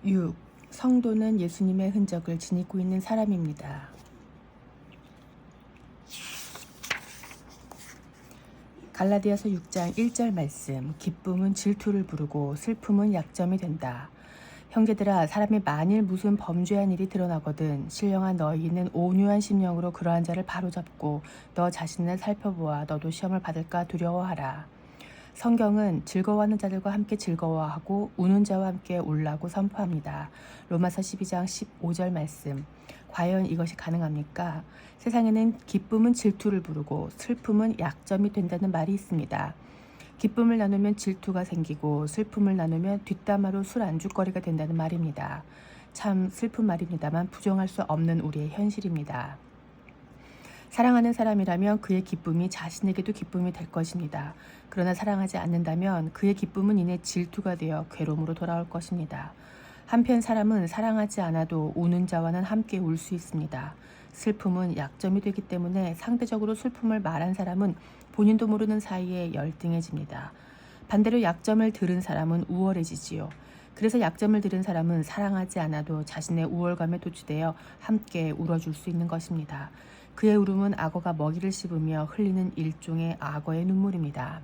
6. 성도는 예수님의 흔적을 지니고 있는 사람입니다. 갈라디아서 6장 1절 말씀. 기쁨은 질투를 부르고 슬픔은 약점이 된다. 형제들아, 사람이 만일 무슨 범죄한 일이 드러나거든 신령한 너희는 온유한 심령으로 그러한 자를 바로잡고 너 자신을 살펴보아 너도 시험을 받을까 두려워하라. 성경은 즐거워하는 자들과 함께 즐거워하고 우는 자와 함께 울라고 선포합니다. 로마서 12장 15절 말씀. 과연 이것이 가능합니까? 세상에는 기쁨은 질투를 부르고 슬픔은 약점이 된다는 말이 있습니다. 기쁨을 나누면 질투가 생기고 슬픔을 나누면 뒷담화로 술 안주거리가 된다는 말입니다. 참 슬픈 말입니다만 부정할 수 없는 우리의 현실입니다. 사랑하는 사람이라면 그의 기쁨이 자신에게도 기쁨이 될 것입니다. 그러나 사랑하지 않는다면 그의 기쁨은 이내 질투가 되어 괴로움으로 돌아올 것입니다. 한편 사람은 사랑하지 않아도 우는 자와는 함께 울 수 있습니다. 슬픔은 약점이 되기 때문에 상대적으로 슬픔을 말한 사람은 본인도 모르는 사이에 열등해집니다. 반대로 약점을 들은 사람은 우월해지지요. 그래서 약점을 들은 사람은 사랑하지 않아도 자신의 우월감에 도취되어 함께 울어줄 수 있는 것입니다. 그의 울음은 악어가 먹이를 씹으며 흘리는 일종의 악어의 눈물입니다.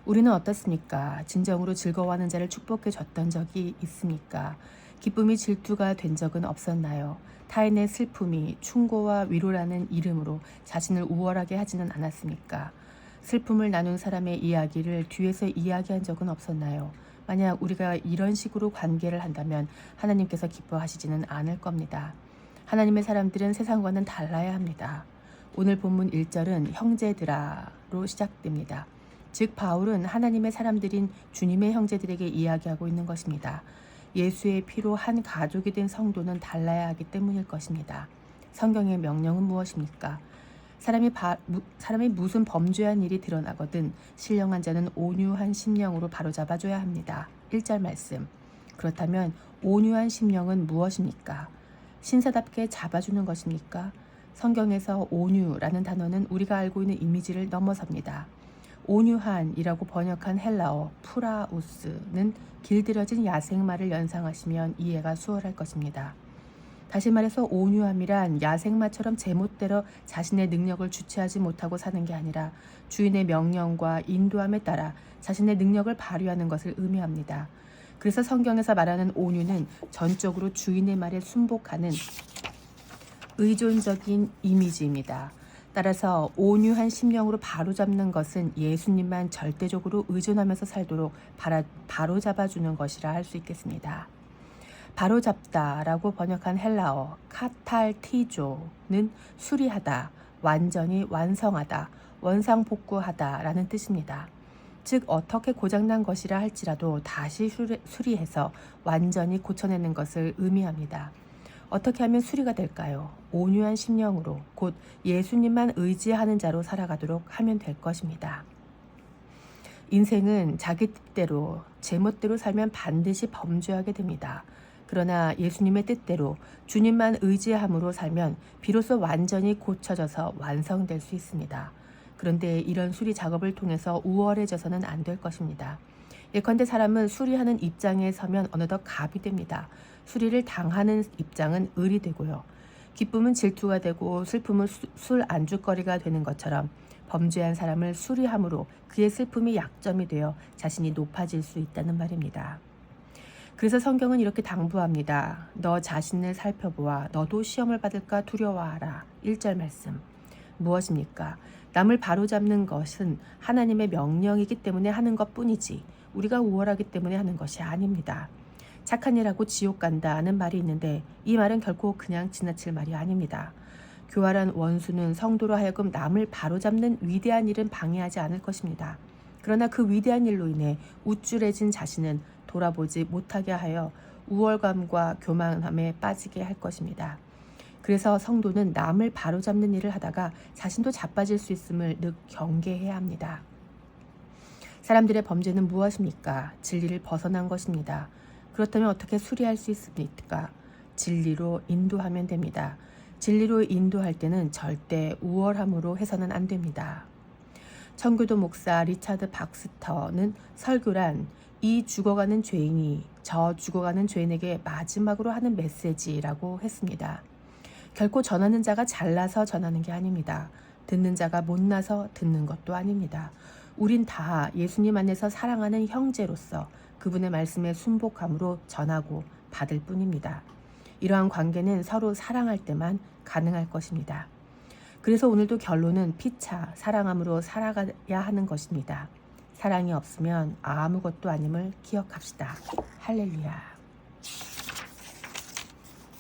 우리는 어떻습니까? 진정으로 즐거워하는 자를 축복해 줬던 적이 있습니까? 기쁨이 질투가 된 적은 없었나요? 타인의 슬픔이 충고와 위로라는 이름으로 자신을 우월하게 하지는 않았습니까? 슬픔을 나눈 사람의 이야기를 뒤에서 이야기한 적은 없었나요? 만약 우리가 이런 식으로 관계를 한다면 하나님께서 기뻐하시지는 않을 겁니다. 하나님의 사람들은 세상과는 달라야 합니다. 오늘 본문 1절은 형제들아로 시작됩니다. 즉 바울은 하나님의 사람들인 주님의 형제들에게 이야기하고 있는 것입니다. 예수의 피로 한 가족이 된 성도는 달라야 하기 때문일 것입니다. 성경의 명령은 무엇입니까? 사람이 무슨 범죄한 일이 드러나거든 신령한 자는 온유한 심령으로 바로잡아줘야 합니다. 1절 말씀. 그렇다면 온유한 심령은 무엇입니까? 신사답게 잡아주는 것입니까? 성경에서 온유라는 단어는 우리가 알고 있는 이미지를 넘어섭니다. 온유한이라고 번역한 헬라어 프라우스는 길들여진 야생마를 연상하시면 이해가 수월할 것입니다. 다시 말해서 온유함이란 야생마처럼 제멋대로 자신의 능력을 주체하지 못하고 사는 게 아니라 주인의 명령과 인도함에 따라 자신의 능력을 발휘하는 것을 의미합니다. 그래서 성경에서 말하는 온유는 전적으로 주인의 말에 순복하는 의존적인 이미지입니다. 따라서 온유한 심령으로 바로잡는 것은 예수님만 절대적으로 의존하면서 살도록 바로잡아주는 것이라 할 수 있겠습니다. 바로잡다라고 번역한 헬라어 카탈티조는 수리하다, 완전히 완성하다, 원상복구하다라는 뜻입니다. 즉 어떻게 고장난 것이라 할지라도 다시 수리해서 완전히 고쳐내는 것을 의미합니다. 어떻게 하면 수리가 될까요? 온유한 심령으로 곧 예수님만 의지하는 자로 살아가도록 하면 될 것입니다. 인생은 자기 뜻대로 제멋대로 살면 반드시 범죄하게 됩니다. 그러나 예수님의 뜻대로 주님만 의지함으로 살면 비로소 완전히 고쳐져서 완성될 수 있습니다. 그런데 이런 수리 작업을 통해서 우월해져서는 안 될 것입니다. 예컨대 사람은 수리하는 입장에 서면 어느덧 갑이 됩니다. 수리를 당하는 입장은 을이 되고요. 기쁨은 질투가 되고 슬픔은 술 안주거리가 되는 것처럼 범죄한 사람을 수리함으로 그의 슬픔이 약점이 되어 자신이 높아질 수 있다는 말입니다. 그래서 성경은 이렇게 당부합니다. 너 자신을 살펴보아 너도 시험을 받을까 두려워하라. 1절 말씀. 무엇입니까? 남을 바로잡는 것은 하나님의 명령이기 때문에 하는 것뿐이지 우리가 우월하기 때문에 하는 것이 아닙니다. 착한 일하고 지옥 간다는 말이 있는데 이 말은 결코 그냥 지나칠 말이 아닙니다. 교활한 원수는 성도로 하여금 남을 바로잡는 위대한 일은 방해하지 않을 것입니다. 그러나 그 위대한 일로 인해 우쭐해진 자신은 돌아보지 못하게 하여 우월감과 교만함에 빠지게 할 것입니다. 그래서 성도는 남을 바로잡는 일을 하다가 자신도 자빠질 수 있음을 늘 경계해야 합니다. 사람들의 범죄는 무엇입니까? 진리를 벗어난 것입니다. 그렇다면 어떻게 수리할 수 있습니까? 진리로 인도하면 됩니다. 진리로 인도할 때는 절대 우월함으로 해서는 안 됩니다. 청교도 목사 리차드 박스터는 설교란 이 죽어가는 죄인이 저 죽어가는 죄인에게 마지막으로 하는 메시지라고 했습니다. 결코 전하는 자가 잘나서 전하는 게 아닙니다. 듣는 자가 못나서 듣는 것도 아닙니다. 우린 다 예수님 안에서 사랑하는 형제로서 그분의 말씀에 순복함으로 전하고 받을 뿐입니다. 이러한 관계는 서로 사랑할 때만 가능할 것입니다. 그래서 오늘도 결론은 피차 사랑함으로 살아가야 하는 것입니다. 사랑이 없으면 아무것도 아님을 기억합시다. 할렐루야.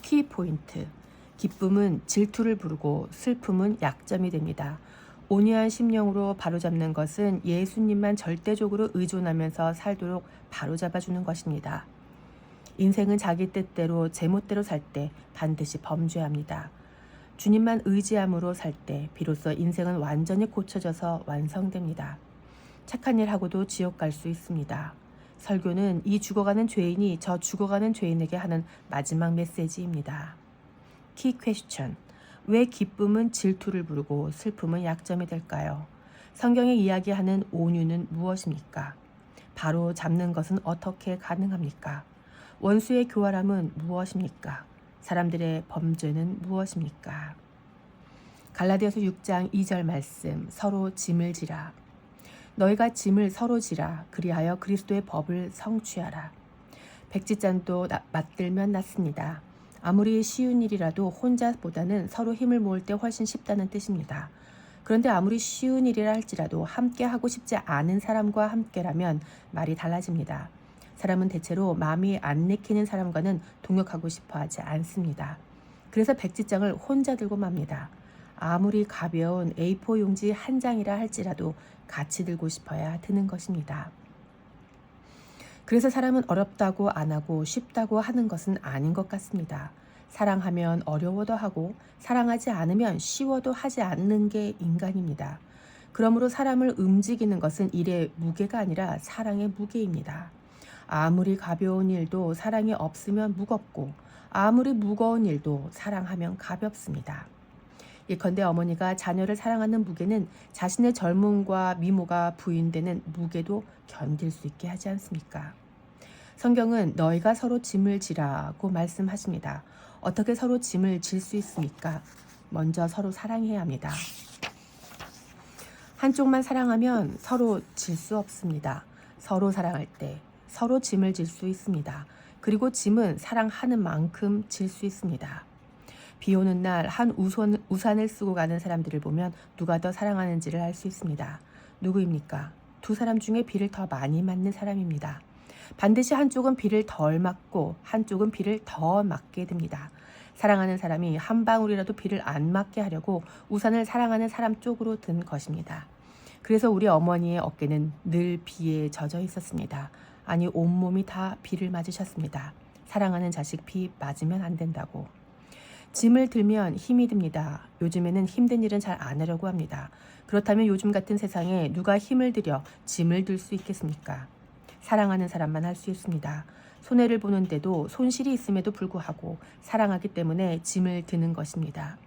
키포인트. 기쁨은 질투를 부르고 슬픔은 약점이 됩니다. 온유한 심령으로 바로잡는 것은 예수님만 절대적으로 의존하면서 살도록 바로잡아주는 것입니다. 인생은 자기 뜻대로 제멋대로 살 때 반드시 범죄합니다. 주님만 의지함으로 살 때 비로소 인생은 완전히 고쳐져서 완성됩니다. 착한 일 하고도 지옥 갈 수 있습니다. 설교는 이 죽어가는 죄인이 저 죽어가는 죄인에게 하는 마지막 메시지입니다. 키 퀘스천. 왜 기쁨은 질투를 부르고 슬픔은 약점이 될까요? 성경에 이야기하는 온유는 무엇입니까? 바로 잡는 것은 어떻게 가능합니까? 원수의 교활함은 무엇입니까? 사람들의 범죄는 무엇입니까? 갈라디아서 6장 2절 말씀. 서로 짐을 지라. 너희가 짐을 서로 지라. 그리하여 그리스도의 법을 성취하라. 백지잔도 맞들면 낫습니다. 아무리 쉬운 일이라도 혼자보다는 서로 힘을 모을 때 훨씬 쉽다는 뜻입니다. 그런데 아무리 쉬운 일이라 할지라도 함께 하고 싶지 않은 사람과 함께라면 말이 달라집니다. 사람은 대체로 마음이 안 내키는 사람과는 동역하고 싶어 하지 않습니다. 그래서 백지장을 혼자 들고 맙니다. 아무리 가벼운 A4 용지 한 장이라 할지라도 같이 들고 싶어야 드는 것입니다. 그래서 사람은 어렵다고 안 하고 쉽다고 하는 것은 아닌 것 같습니다. 사랑하면 어려워도 하고 사랑하지 않으면 쉬워도 하지 않는 게 인간입니다. 그러므로 사람을 움직이는 것은 일의 무게가 아니라 사랑의 무게입니다. 아무리 가벼운 일도 사랑이 없으면 무겁고 아무리 무거운 일도 사랑하면 가볍습니다. 예컨대 어머니가 자녀를 사랑하는 무게는 자신의 젊음과 미모가 부인되는 무게도 견딜 수 있게 하지 않습니까? 성경은 너희가 서로 짐을 지라고 말씀하십니다. 어떻게 서로 짐을 질 수 있습니까? 먼저 서로 사랑해야 합니다. 한쪽만 사랑하면 서로 질 수 없습니다. 서로 사랑할 때 서로 짐을 질 수 있습니다. 그리고 짐은 사랑하는 만큼 질 수 있습니다. 비 오는 날 한 우산을 쓰고 가는 사람들을 보면 누가 더 사랑하는지를 알 수 있습니다. 누구입니까? 두 사람 중에 비를 더 많이 맞는 사람입니다. 반드시 한쪽은 비를 덜 맞고 한쪽은 비를 더 맞게 됩니다. 사랑하는 사람이 한 방울이라도 비를 안 맞게 하려고 우산을 사랑하는 사람 쪽으로 든 것입니다. 그래서 우리 어머니의 어깨는 늘 비에 젖어 있었습니다. 아니 온몸이 다 비를 맞으셨습니다. 사랑하는 자식 비 맞으면 안 된다고. 짐을 들면 힘이 듭니다. 요즘에는 힘든 일은 잘 안 하려고 합니다. 그렇다면 요즘 같은 세상에 누가 힘을 들여 짐을 들 수 있겠습니까? 사랑하는 사람만 할 수 있습니다. 손해를 보는데도 손실이 있음에도 불구하고 사랑하기 때문에 짐을 드는 것입니다.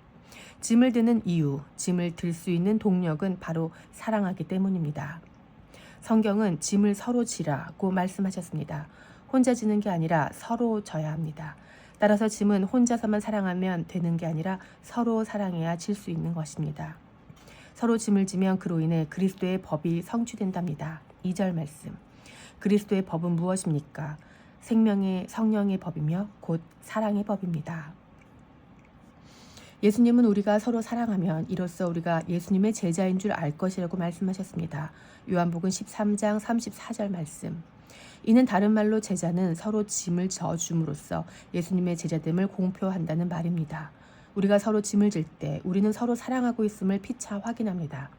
짐을 드는 이유, 짐을 들 수 있는 동력은 바로 사랑하기 때문입니다. 성경은 짐을 서로 지라고 말씀하셨습니다. 혼자 지는 게 아니라 서로 져야 합니다. 따라서 짐은 혼자서만 사랑하면 되는 게 아니라 서로 사랑해야 질 수 있는 것입니다. 서로 짐을 지면 그로 인해 그리스도의 법이 성취된답니다. 2절 말씀. 그리스도의 법은 무엇입니까? 생명의 성령의 법이며 곧 사랑의 법입니다. 예수님은 우리가 서로 사랑하면 이로써 우리가 예수님의 제자인 줄 알 것이라고 말씀하셨습니다. 요한복음 13장 34절 말씀. 이는 다른 말로 제자는 서로 짐을 져줌으로써 예수님의 제자됨을 공표한다는 말입니다. 우리가 서로 짐을 질 때 우리는 서로 사랑하고 있음을 피차 확인합니다.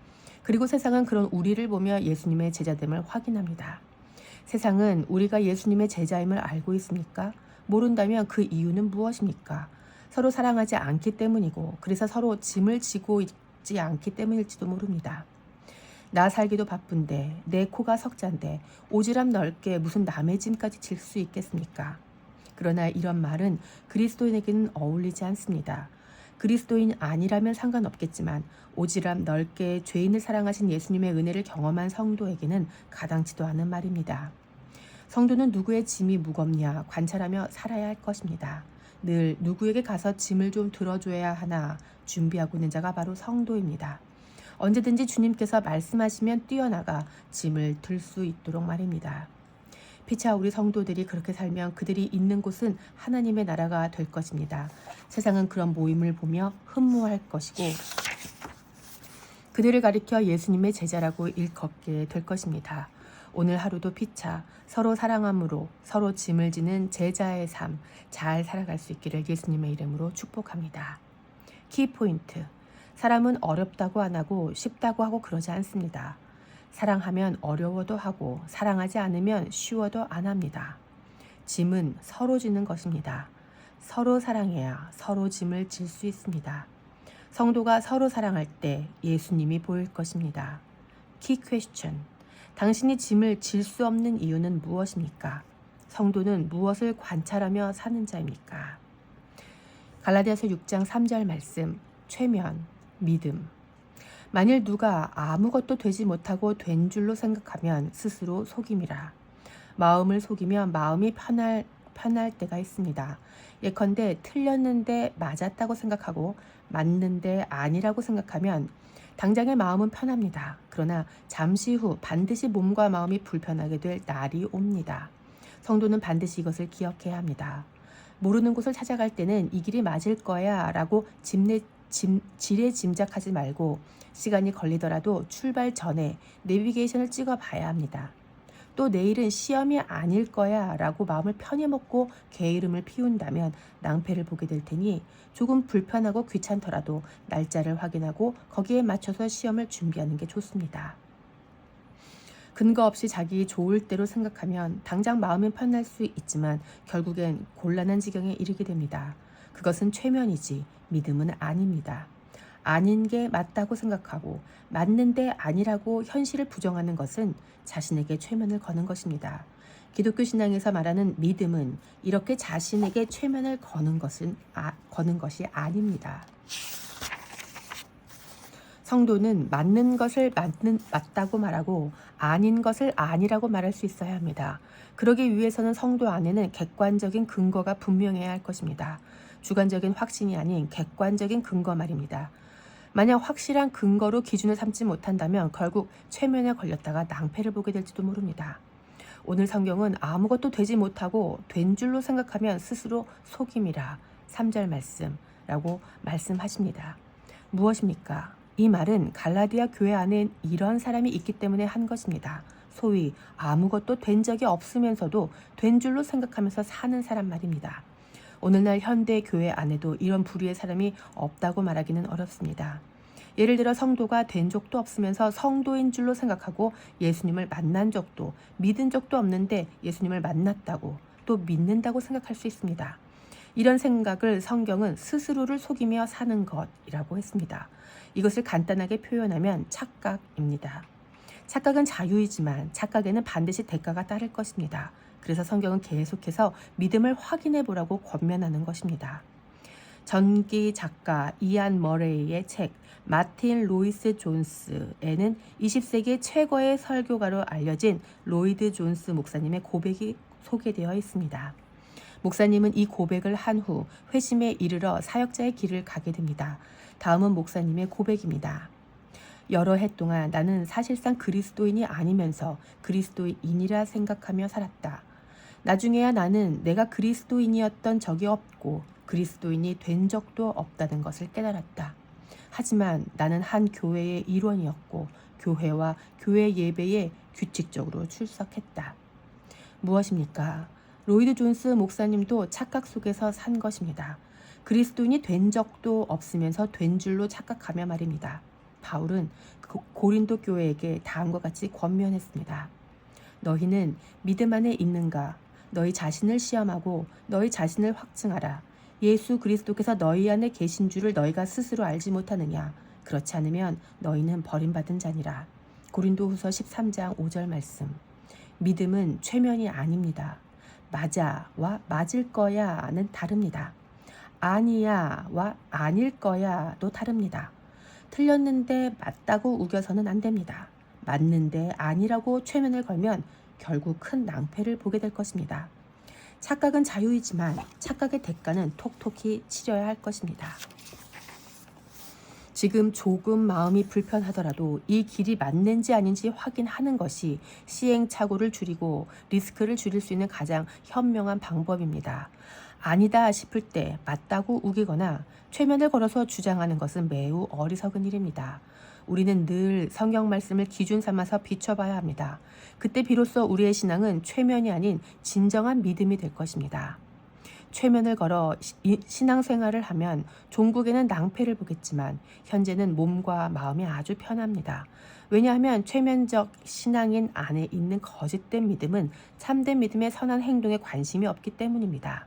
그리고 세상은 그런 우리를 보며 예수님의 제자됨을 확인합니다. 세상은 우리가 예수님의 제자임을 알고 있습니까? 모른다면 그 이유는 무엇입니까? 서로 사랑하지 않기 때문이고 그래서 서로 짐을 지고 있지 않기 때문일지도 모릅니다. 나 살기도 바쁜데 내 코가 석잔데 오지랖 넓게 무슨 남의 짐까지 질 수 있겠습니까? 그러나 이런 말은 그리스도인에게는 어울리지 않습니다. 그리스도인 아니라면 상관없겠지만 오지랖 넓게 죄인을 사랑하신 예수님의 은혜를 경험한 성도에게는 가당치도 않은 말입니다. 성도는 누구의 짐이 무겁냐 관찰하며 살아야 할 것입니다. 늘 누구에게 가서 짐을 좀 들어줘야 하나 준비하고 있는 자가 바로 성도입니다. 언제든지 주님께서 말씀하시면 뛰어나가 짐을 들 수 있도록 말입니다. 피차 우리 성도들이 그렇게 살면 그들이 있는 곳은 하나님의 나라가 될 것입니다. 세상은 그런 모임을 보며 흠모할 것이고 그들을 가리켜 예수님의 제자라고 일컫게 될 것입니다. 오늘 하루도 피차 서로 사랑함으로 서로 짐을 지는 제자의 삶 잘 살아갈 수 있기를 예수님의 이름으로 축복합니다. 키포인트. 사람은 어렵다고 안 하고 쉽다고 하고 그러지 않습니다. 사랑하면 어려워도 하고 사랑하지 않으면 쉬워도 안 합니다. 짐은 서로 지는 것입니다. 서로 사랑해야 서로 짐을 질 수 있습니다. 성도가 서로 사랑할 때 예수님이 보일 것입니다. 키 퀘스천. 당신이 짐을 질 수 없는 이유는 무엇입니까? 성도는 무엇을 관찰하며 사는 자입니까? 갈라디아서 6장 3절 말씀. 최면, 믿음. 만일 누가 아무것도 되지 못하고 된 줄로 생각하면 스스로 속임이라. 마음을 속이면 마음이 편할 때가 있습니다. 예컨대 틀렸는데 맞았다고 생각하고 맞는데 아니라고 생각하면 당장의 마음은 편합니다. 그러나 잠시 후 반드시 몸과 마음이 불편하게 될 날이 옵니다. 성도는 반드시 이것을 기억해야 합니다. 모르는 곳을 찾아갈 때는 이 길이 맞을 거야 라고 지레 짐작하지 말고 시간이 걸리더라도 출발 전에 내비게이션을 찍어 봐야 합니다. 또 내일은 시험이 아닐 거야 라고 마음을 편히 먹고 게으름을 피운다면 낭패를 보게 될 테니 조금 불편하고 귀찮더라도 날짜를 확인하고 거기에 맞춰서 시험을 준비하는 게 좋습니다. 근거 없이 자기 좋을 대로 생각하면 당장 마음은 편할 수 있지만 결국엔 곤란한 지경에 이르게 됩니다. 그것은 최면이지 믿음은 아닙니다. 아닌 게 맞다고 생각하고 맞는데 아니라고 현실을 부정하는 것은 자신에게 최면을 거는 것입니다. 기독교 신앙에서 말하는 믿음은 이렇게 자신에게 최면을 거는 것이 아닙니다. 성도는 맞는 것을 맞다고 말하고 아닌 것을 아니라고 말할 수 있어야 합니다. 그러기 위해서는 성도 안에는 객관적인 근거가 분명해야 할 것입니다. 주관적인 확신이 아닌 객관적인 근거 말입니다. 만약 확실한 근거로 기준을 삼지 못한다면 결국 최면에 걸렸다가 낭패를 보게 될지도 모릅니다. 오늘 성경은 아무것도 되지 못하고 된 줄로 생각하면 스스로 속임이라 3절 말씀라고 말씀하십니다. 무엇입니까? 이 말은 갈라디아 교회 안에 이런 사람이 있기 때문에 한 것입니다. 소위 아무것도 된 적이 없으면서도 된 줄로 생각하면서 사는 사람 말입니다. 오늘날 현대 교회 안에도 이런 부류의 사람이 없다고 말하기는 어렵습니다. 예를 들어 성도가 된 적도 없으면서 성도인 줄로 생각하고 예수님을 만난 적도 믿은 적도 없는데 예수님을 만났다고 또 믿는다고 생각할 수 있습니다. 이런 생각을 성경은 스스로를 속이며 사는 것이라고 했습니다. 이것을 간단하게 표현하면 착각입니다. 착각은 자유이지만 착각에는 반드시 대가가 따를 것입니다. 그래서 성경은 계속해서 믿음을 확인해 보라고 권면하는 것입니다. 전기 작가 이안 머레이의 책 마틴 로이스 존스에는 20세기 최고의 설교가로 알려진 로이드 존스 목사님의 고백이 소개되어 있습니다. 목사님은 이 고백을 한 후 회심에 이르러 사역자의 길을 가게 됩니다. 다음은 목사님의 고백입니다. 여러 해 동안 나는 사실상 그리스도인이 아니면서 그리스도인이라 생각하며 살았다. 나중에야 나는 내가 그리스도인이었던 적이 없고 그리스도인이 된 적도 없다는 것을 깨달았다. 하지만 나는 한 교회의 일원이었고 교회와 교회 예배에 규칙적으로 출석했다. 무엇입니까? 로이드 존스 목사님도 착각 속에서 산 것입니다. 그리스도인이 된 적도 없으면서 된 줄로 착각하며 말입니다. 바울은 고린도 교회에게 다음과 같이 권면했습니다. 너희는 믿음 안에 있는가? 너희 자신을 시험하고 너희 자신을 확증하라. 예수 그리스도께서 너희 안에 계신 줄을 너희가 스스로 알지 못하느냐? 그렇지 않으면 너희는 버림받은 자니라. 고린도후서 13장 5절 말씀. 믿음은 최면이 아닙니다. 맞아와 맞을 거야는 다릅니다. 아니야와 아닐 거야도 다릅니다. 틀렸는데 맞다고 우겨서는 안 됩니다. 맞는데 아니라고 최면을 걸면 결국 큰 낭패를 보게 될 것입니다. 착각은 자유이지만 착각의 대가는 톡톡히 치러야 할 것입니다. 지금 조금 마음이 불편하더라도 이 길이 맞는지 아닌지 확인하는 것이 시행착오를 줄이고 리스크를 줄일 수 있는 가장 현명한 방법입니다. 아니다 싶을 때 맞다고 우기거나 최면을 걸어서 주장하는 것은 매우 어리석은 일입니다. 우리는 늘 성경 말씀을 기준 삼아서 비춰봐야 합니다. 그때 비로소 우리의 신앙은 최면이 아닌 진정한 믿음이 될 것입니다. 최면을 걸어 신앙생활을 하면 종국에는 낭패를 보겠지만 현재는 몸과 마음이 아주 편합니다. 왜냐하면 최면적 신앙인 안에 있는 거짓된 믿음은 참된 믿음의 선한 행동에 관심이 없기 때문입니다.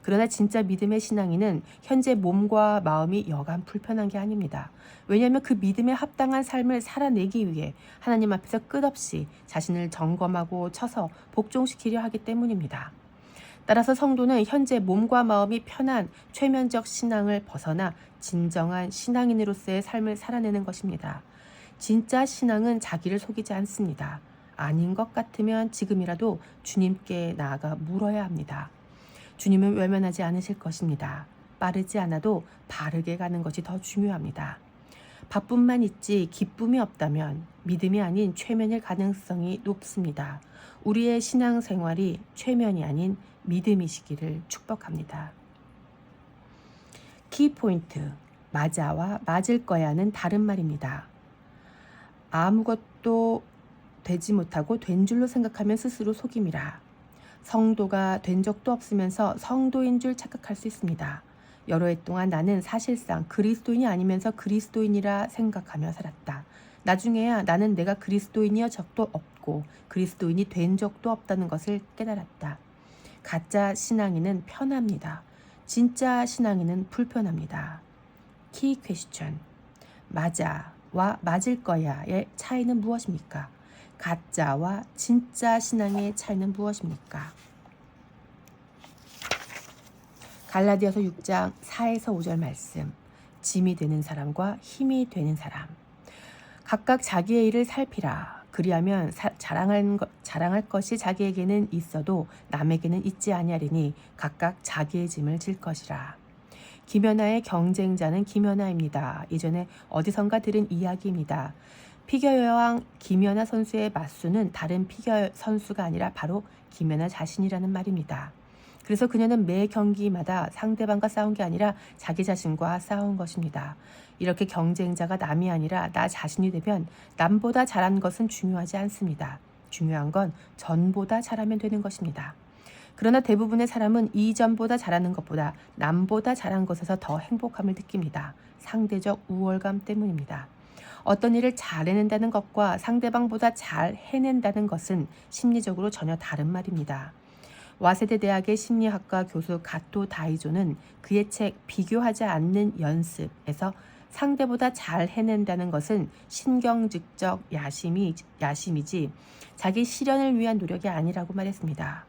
그러나 진짜 믿음의 신앙인은 현재 몸과 마음이 여간 불편한 게 아닙니다. 왜냐하면 그 믿음에 합당한 삶을 살아내기 위해 하나님 앞에서 끝없이 자신을 점검하고 쳐서 복종시키려 하기 때문입니다. 따라서 성도는 현재 몸과 마음이 편한 최면적 신앙을 벗어나 진정한 신앙인으로서의 삶을 살아내는 것입니다. 진짜 신앙은 자기를 속이지 않습니다. 아닌 것 같으면 지금이라도 주님께 나아가 물어야 합니다. 주님은 외면하지 않으실 것입니다. 빠르지 않아도 바르게 가는 것이 더 중요합니다. 바쁨만 있지 기쁨이 없다면 믿음이 아닌 최면일 가능성이 높습니다. 우리의 신앙생활이 최면이 아닌 믿음이시기를 축복합니다. 키포인트, 맞아와 맞을 거야는 다른 말입니다. 아무것도 되지 못하고 된 줄로 생각하면 스스로 속임이라. 성도가 된 적도 없으면서 성도인 줄 착각할 수 있습니다. 여러 해 동안 나는 사실상 그리스도인이 아니면서 그리스도인이라 생각하며 살았다. 나중에야 나는 내가 그리스도인이어 적도 없고 그리스도인이 된 적도 없다는 것을 깨달았다. 가짜 신앙인은 편합니다. 진짜 신앙인은 불편합니다. 키 퀘스천. 맞아와 맞을 거야의 차이는 무엇입니까? 가짜와 진짜 신앙의 차이는 무엇입니까? 갈라디아서 6장 4에서 5절 말씀. 짐이 되는 사람과 힘이 되는 사람. 각각 자기의 일을 살피라. 그리하면 자랑할 것이 자기에게는 있어도 남에게는 있지 아니하리니 각각 자기의 짐을 질 것이라. 김연아의 경쟁자는 김연아입니다. 예전에 어디선가 들은 이야기입니다. 피겨 여왕 김연아 선수의 맞수는 다른 피겨 선수가 아니라 바로 김연아 자신이라는 말입니다. 그래서 그녀는 매 경기마다 상대방과 싸운 게 아니라 자기 자신과 싸운 것입니다. 이렇게 경쟁자가 남이 아니라 나 자신이 되면 남보다 잘한 것은 중요하지 않습니다. 중요한 건 전보다 잘하면 되는 것입니다. 그러나 대부분의 사람은 이전보다 잘하는 것보다 남보다 잘한 것에서 더 행복함을 느낍니다. 상대적 우월감 때문입니다. 어떤 일을 잘 해낸다는 것과 상대방보다 잘 해낸다는 것은 심리적으로 전혀 다른 말입니다. 와세대 대학의 심리학과 교수 가토 다이조는 그의 책 비교하지 않는 연습에서 상대보다 잘 해낸다는 것은 신경직적 야심이지 자기 실현을 위한 노력이 아니라고 말했습니다.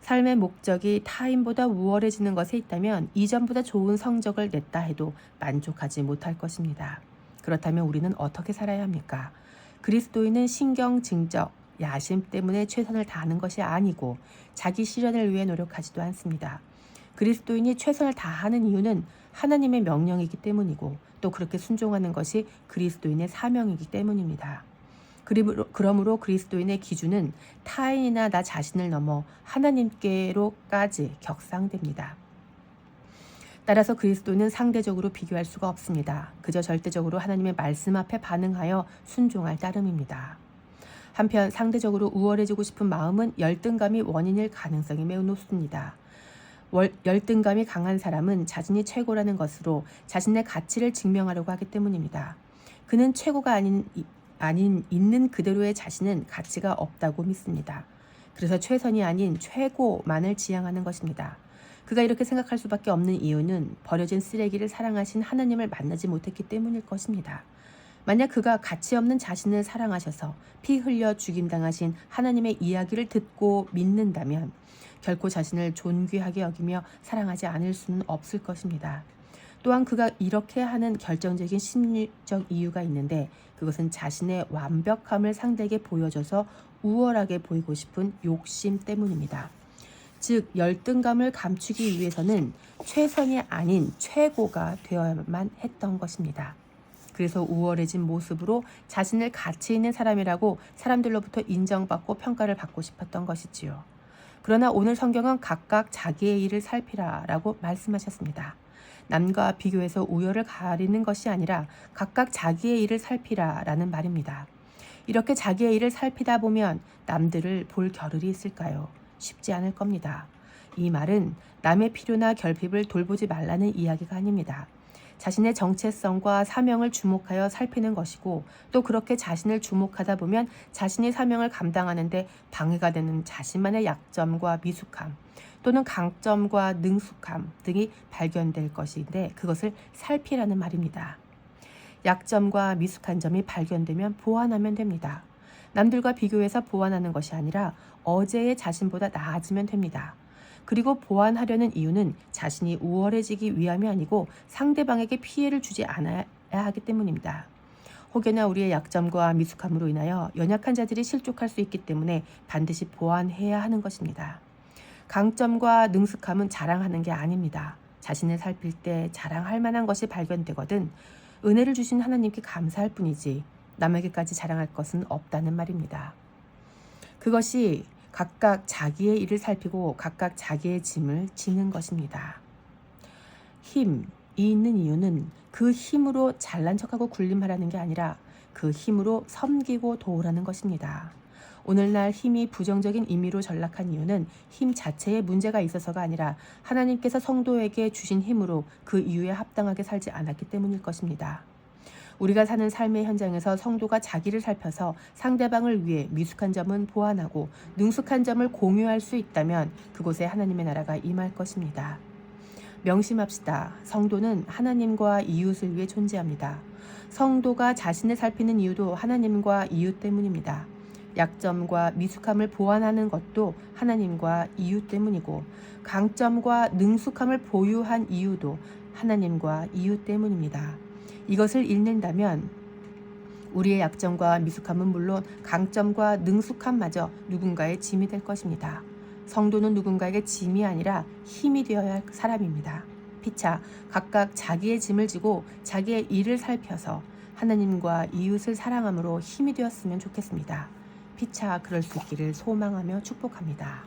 삶의 목적이 타인보다 우월해지는 것에 있다면 이전보다 좋은 성적을 냈다 해도 만족하지 못할 것입니다. 그렇다면 우리는 어떻게 살아야 합니까? 그리스도인은 신경증적 야심 때문에 최선을 다하는 것이 아니고 자기 실현을 위해 노력하지도 않습니다. 그리스도인이 최선을 다하는 이유는 하나님의 명령이기 때문이고 또 그렇게 순종하는 것이 그리스도인의 사명이기 때문입니다. 그러므로 그리스도인의 기준은 타인이나 나 자신을 넘어 하나님께로까지 격상됩니다. 따라서 그리스도는 상대적으로 비교할 수가 없습니다. 그저 절대적으로 하나님의 말씀 앞에 반응하여 순종할 따름입니다. 한편 상대적으로 우월해지고 싶은 마음은 열등감이 원인일 가능성이 매우 높습니다. 열등감이 강한 사람은 자신이 최고라는 것으로 자신의 가치를 증명하려고 하기 때문입니다. 그는 최고가 아닌 있는 그대로의 자신은 가치가 없다고 믿습니다. 그래서 최선이 아닌 최고만을 지향하는 것입니다. 그가 이렇게 생각할 수밖에 없는 이유는 버려진 쓰레기를 사랑하신 하나님을 만나지 못했기 때문일 것입니다. 만약 그가 가치 없는 자신을 사랑하셔서 피 흘려 죽임당하신 하나님의 이야기를 듣고 믿는다면 결코 자신을 존귀하게 여기며 사랑하지 않을 수는 없을 것입니다. 또한 그가 이렇게 하는 결정적인 심리적 이유가 있는데 그것은 자신의 완벽함을 상대에게 보여줘서 우월하게 보이고 싶은 욕심 때문입니다. 즉 열등감을 감추기 위해서는 최선이 아닌 최고가 되어야만 했던 것입니다. 그래서 우월해진 모습으로 자신을 가치 있는 사람이라고 사람들로부터 인정받고 평가를 받고 싶었던 것이지요. 그러나 오늘 성경은 각각 자기의 일을 살피라라고 말씀하셨습니다. 남과 비교해서 우열을 가리는 것이 아니라 각각 자기의 일을 살피라라는 말입니다. 이렇게 자기의 일을 살피다 보면 남들을 볼 겨를이 있을까요? 쉽지 않을 겁니다. 이 말은 남의 필요나 결핍을 돌보지 말라는 이야기가 아닙니다. 자신의 정체성과 사명을 주목하여 살피는 것이고 또 그렇게 자신을 주목하다 보면 자신의 사명을 감당하는데 방해가 되는 자신만의 약점과 미숙함 또는 강점과 능숙함 등이 발견될 것인데 그것을 살피라는 말입니다. 약점과 미숙한 점이 발견되면 보완하면 됩니다. 남들과 비교해서 보완하는 것이 아니라 어제의 자신보다 나아지면 됩니다. 그리고 보완하려는 이유는 자신이 우월해지기 위함이 아니고 상대방에게 피해를 주지 않아야 하기 때문입니다. 혹여나 우리의 약점과 미숙함으로 인하여 연약한 자들이 실족할 수 있기 때문에 반드시 보완해야 하는 것입니다. 강점과 능숙함은 자랑하는 게 아닙니다. 자신을 살필 때 자랑할 만한 것이 발견되거든 은혜를 주신 하나님께 감사할 뿐이지 남에게까지 자랑할 것은 없다는 말입니다. 그것이 각각 자기의 일을 살피고 각각 자기의 짐을 지는 것입니다. 힘이 있는 이유는 그 힘으로 잘난 척하고 군림하라는 게 아니라 그 힘으로 섬기고 도우라는 것입니다. 오늘날 힘이 부정적인 의미로 전락한 이유는 힘 자체에 문제가 있어서가 아니라 하나님께서 성도에게 주신 힘으로 그 이유에 합당하게 살지 않았기 때문일 것입니다. 우리가 사는 삶의 현장에서 성도가 자기를 살펴서 상대방을 위해 미숙한 점은 보완하고 능숙한 점을 공유할 수 있다면 그곳에 하나님의 나라가 임할 것입니다. 명심합시다. 성도는 하나님과 이웃을 위해 존재합니다. 성도가 자신을 살피는 이유도 하나님과 이웃 때문입니다. 약점과 미숙함을 보완하는 것도 하나님과 이웃 때문이고 강점과 능숙함을 보유한 이유도 하나님과 이웃 때문입니다. 이것을 잃는다면 우리의 약점과 미숙함은 물론 강점과 능숙함마저 누군가의 짐이 될 것입니다. 성도는 누군가에게 짐이 아니라 힘이 되어야 할 사람입니다. 피차 각각 자기의 짐을 지고 자기의 일을 살펴서 하나님과 이웃을 사랑함으로 힘이 되었으면 좋겠습니다. 피차 그럴 수 있기를 소망하며 축복합니다.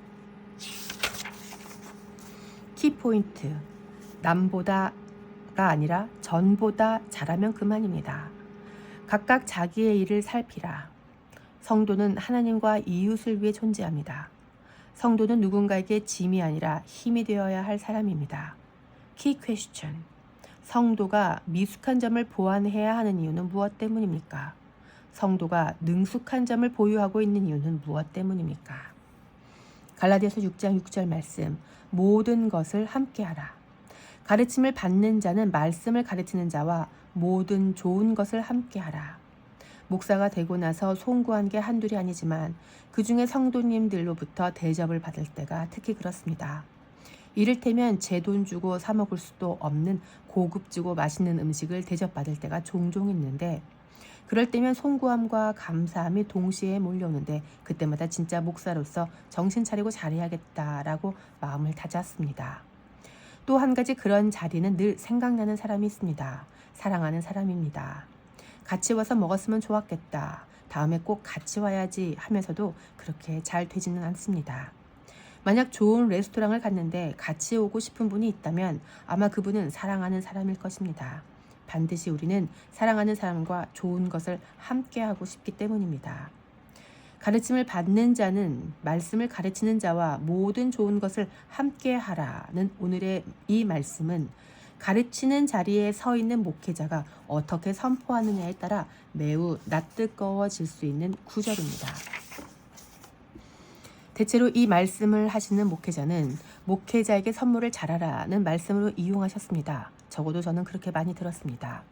키포인트 남보다가 아니라 전보다 잘하면 그만입니다. 각각 자기의 일을 살피라. 성도는 하나님과 이웃을 위해 존재합니다. 성도는 누군가에게 짐이 아니라 힘이 되어야 할 사람입니다. 키 퀘스천 성도가 미숙한 점을 보완해야 하는 이유는 무엇 때문입니까? 성도가 능숙한 점을 보유하고 있는 이유는 무엇 때문입니까? 갈라디아서 6장 6절 말씀 모든 것을 함께하라. 가르침을 받는 자는 말씀을 가르치는 자와 모든 좋은 것을 함께하라. 목사가 되고 나서 송구한 게 한둘이 아니지만 그 중에 성도님들로부터 대접을 받을 때가 특히 그렇습니다. 이를테면 제 돈 주고 사 먹을 수도 없는 고급지고 맛있는 음식을 대접받을 때가 종종 있는데 그럴 때면 송구함과 감사함이 동시에 몰려오는데 그때마다 진짜 목사로서 정신 차리고 잘해야겠다라고 마음을 다잡습니다. 또 한 가지 그런 자리는 늘 생각나는 사람이 있습니다. 사랑하는 사람입니다. 같이 와서 먹었으면 좋았겠다. 다음에 꼭 같이 와야지 하면서도 그렇게 잘 되지는 않습니다. 만약 좋은 레스토랑을 갔는데 같이 오고 싶은 분이 있다면 아마 그분은 사랑하는 사람일 것입니다. 반드시 우리는 사랑하는 사람과 좋은 것을 함께하고 싶기 때문입니다. 가르침을 받는 자는 말씀을 가르치는 자와 모든 좋은 것을 함께하라는 오늘의 이 말씀은 가르치는 자리에 서 있는 목회자가 어떻게 선포하느냐에 따라 매우 낯뜨거워질 수 있는 구절입니다. 대체로 이 말씀을 하시는 목회자는 목회자에게 선물을 잘하라는 말씀으로 이용하셨습니다. 적어도 저는 그렇게 많이 들었습니다.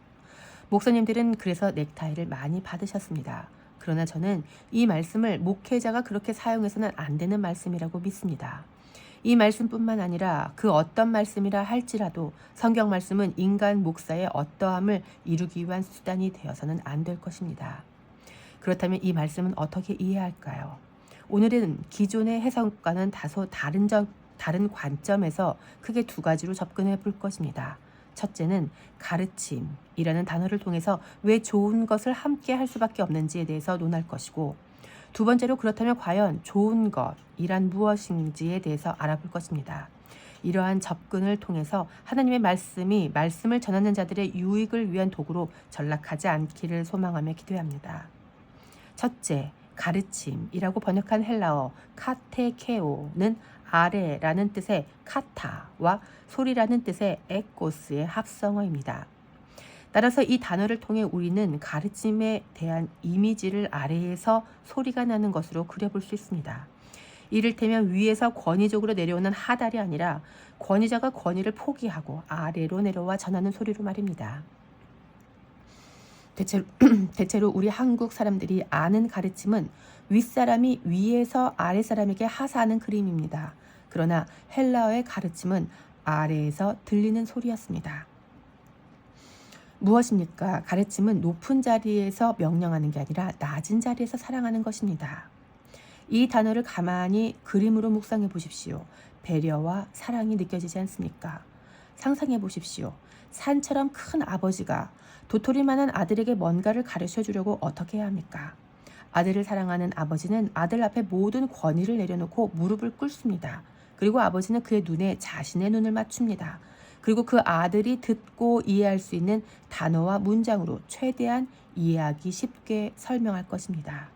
목사님들은 그래서 넥타이를 많이 받으셨습니다. 그러나 저는 이 말씀을 목회자가 그렇게 사용해서는 안 되는 말씀이라고 믿습니다. 이 말씀뿐만 아니라 그 어떤 말씀이라 할지라도 성경 말씀은 인간 목사의 어떠함을 이루기 위한 수단이 되어서는 안 될 것입니다. 그렇다면 이 말씀은 어떻게 이해할까요? 오늘은 기존의 해석과는 다소 다른 관점에서 크게 두 가지로 접근해 볼 것입니다. 첫째는 가르침이라는 단어를 통해서 왜 좋은 것을 함께 할 수밖에 없는지에 대해서 논할 것이고, 두 번째로 그렇다면 과연 좋은 것이란 무엇인지에 대해서 알아볼 것입니다. 이러한 접근을 통해서 하나님의 말씀을 전하는 자들의 유익을 위한 도구로 전락하지 않기를 소망하며 기도합니다. 첫째, 가르침이라고 번역한 헬라어 카테케오는 아래라는 뜻의 카타와 소리라는 뜻의 에코스의 합성어입니다. 따라서 이 단어를 통해 우리는 가르침에 대한 이미지를 아래에서 소리가 나는 것으로 그려볼 수 있습니다. 이를테면 위에서 권위적으로 내려오는 하달이 아니라 권위자가 권위를 포기하고 아래로 내려와 전하는 소리로 말입니다. 대체로 우리 한국 사람들이 아는 가르침은 윗사람이 위에서 아랫사람에게 하사하는 그림입니다. 그러나 헬라어의 가르침은 아래에서 들리는 소리였습니다. 무엇입니까? 가르침은 높은 자리에서 명령하는 게 아니라 낮은 자리에서 사랑하는 것입니다. 이 단어를 가만히 그림으로 묵상해 보십시오. 배려와 사랑이 느껴지지 않습니까? 상상해 보십시오. 산처럼 큰 아버지가 도토리만한 아들에게 뭔가를 가르쳐 주려고 어떻게 해야 합니까? 아들을 사랑하는 아버지는 아들 앞에 모든 권위를 내려놓고 무릎을 꿇습니다. 그리고 아버지는 그의 눈에 자신의 눈을 맞춥니다. 그리고 그 아들이 듣고 이해할 수 있는 단어와 문장으로 최대한 이해하기 쉽게 설명할 것입니다.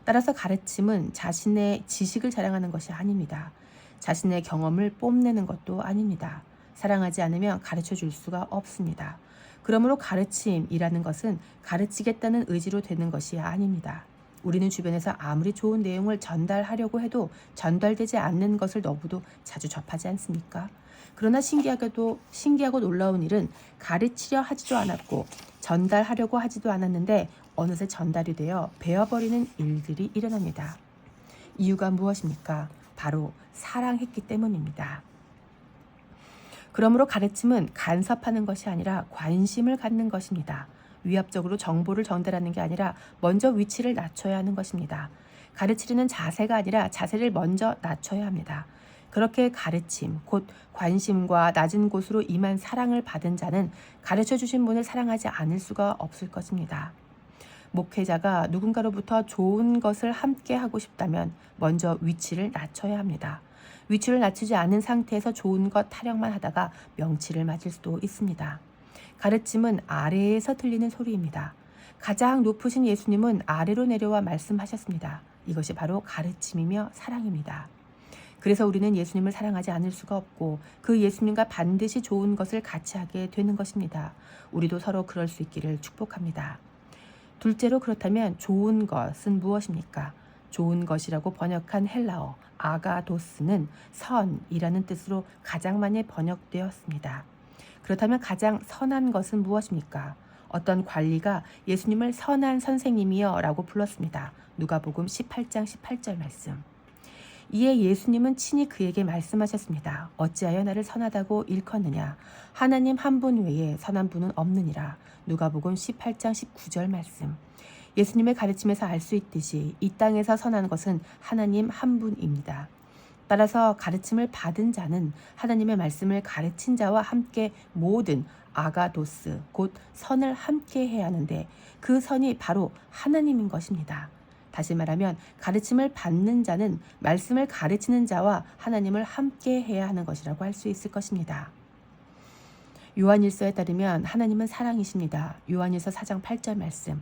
따라서 가르침은 자신의 지식을 자랑하는 것이 아닙니다. 자신의 경험을 뽐내는 것도 아닙니다. 사랑하지 않으면 가르쳐 줄 수가 없습니다. 그러므로 가르침이라는 것은 가르치겠다는 의지로 되는 것이 아닙니다. 우리는 주변에서 아무리 좋은 내용을 전달하려고 해도 전달되지 않는 것을 너무도 자주 접하지 않습니까? 그러나 신기하고 놀라운 일은 가르치려 하지도 않았고 전달하려고 하지도 않았는데 어느새 전달이 되어 배워버리는 일들이 일어납니다. 이유가 무엇입니까? 바로 사랑했기 때문입니다. 그러므로 가르침은 간섭하는 것이 아니라 관심을 갖는 것입니다. 위압적으로 정보를 전달하는 게 아니라 먼저 위치를 낮춰야 하는 것입니다. 가르치려는 자세가 아니라 자세를 먼저 낮춰야 합니다. 그렇게 가르침, 곧 관심과 낮은 곳으로 임한 사랑을 받은 자는 가르쳐 주신 분을 사랑하지 않을 수가 없을 것입니다. 목회자가 누군가로부터 좋은 것을 함께 하고 싶다면 먼저 위치를 낮춰야 합니다. 위치를 낮추지 않은 상태에서 좋은 것 타령만 하다가 명치를 맞을 수도 있습니다. 가르침은 아래에서 들리는 소리입니다. 가장 높으신 예수님은 아래로 내려와 말씀하셨습니다. 이것이 바로 가르침이며 사랑입니다. 그래서 우리는 예수님을 사랑하지 않을 수가 없고 그 예수님과 반드시 좋은 것을 같이 하게 되는 것입니다. 우리도 서로 그럴 수 있기를 축복합니다. 둘째로 그렇다면 좋은 것은 무엇입니까? 좋은 것이라고 번역한 헬라어 아가도스는 선이라는 뜻으로 가장 많이 번역되었습니다. 그렇다면 가장 선한 것은 무엇입니까? 어떤 관리가 예수님을 선한 선생님이여 라고 불렀습니다. 누가복음 18장 18절 말씀. 이에 예수님은 친히 그에게 말씀하셨습니다. 어찌하여 나를 선하다고 일컫느냐? 하나님 한 분 외에 선한 분은 없느니라. 누가복음 18장 19절 말씀. 예수님의 가르침에서 알 수 있듯이 이 땅에서 선한 것은 하나님 한 분입니다. 따라서 가르침을 받은 자는 하나님의 말씀을 가르친 자와 함께 모든 아가도스, 곧 선을 함께 해야 하는데 그 선이 바로 하나님인 것입니다. 다시 말하면 가르침을 받는 자는 말씀을 가르치는 자와 하나님을 함께 해야 하는 것이라고 할 수 있을 것입니다. 요한일서에 따르면 하나님은 사랑이십니다. 요한일서 4장 8절 말씀.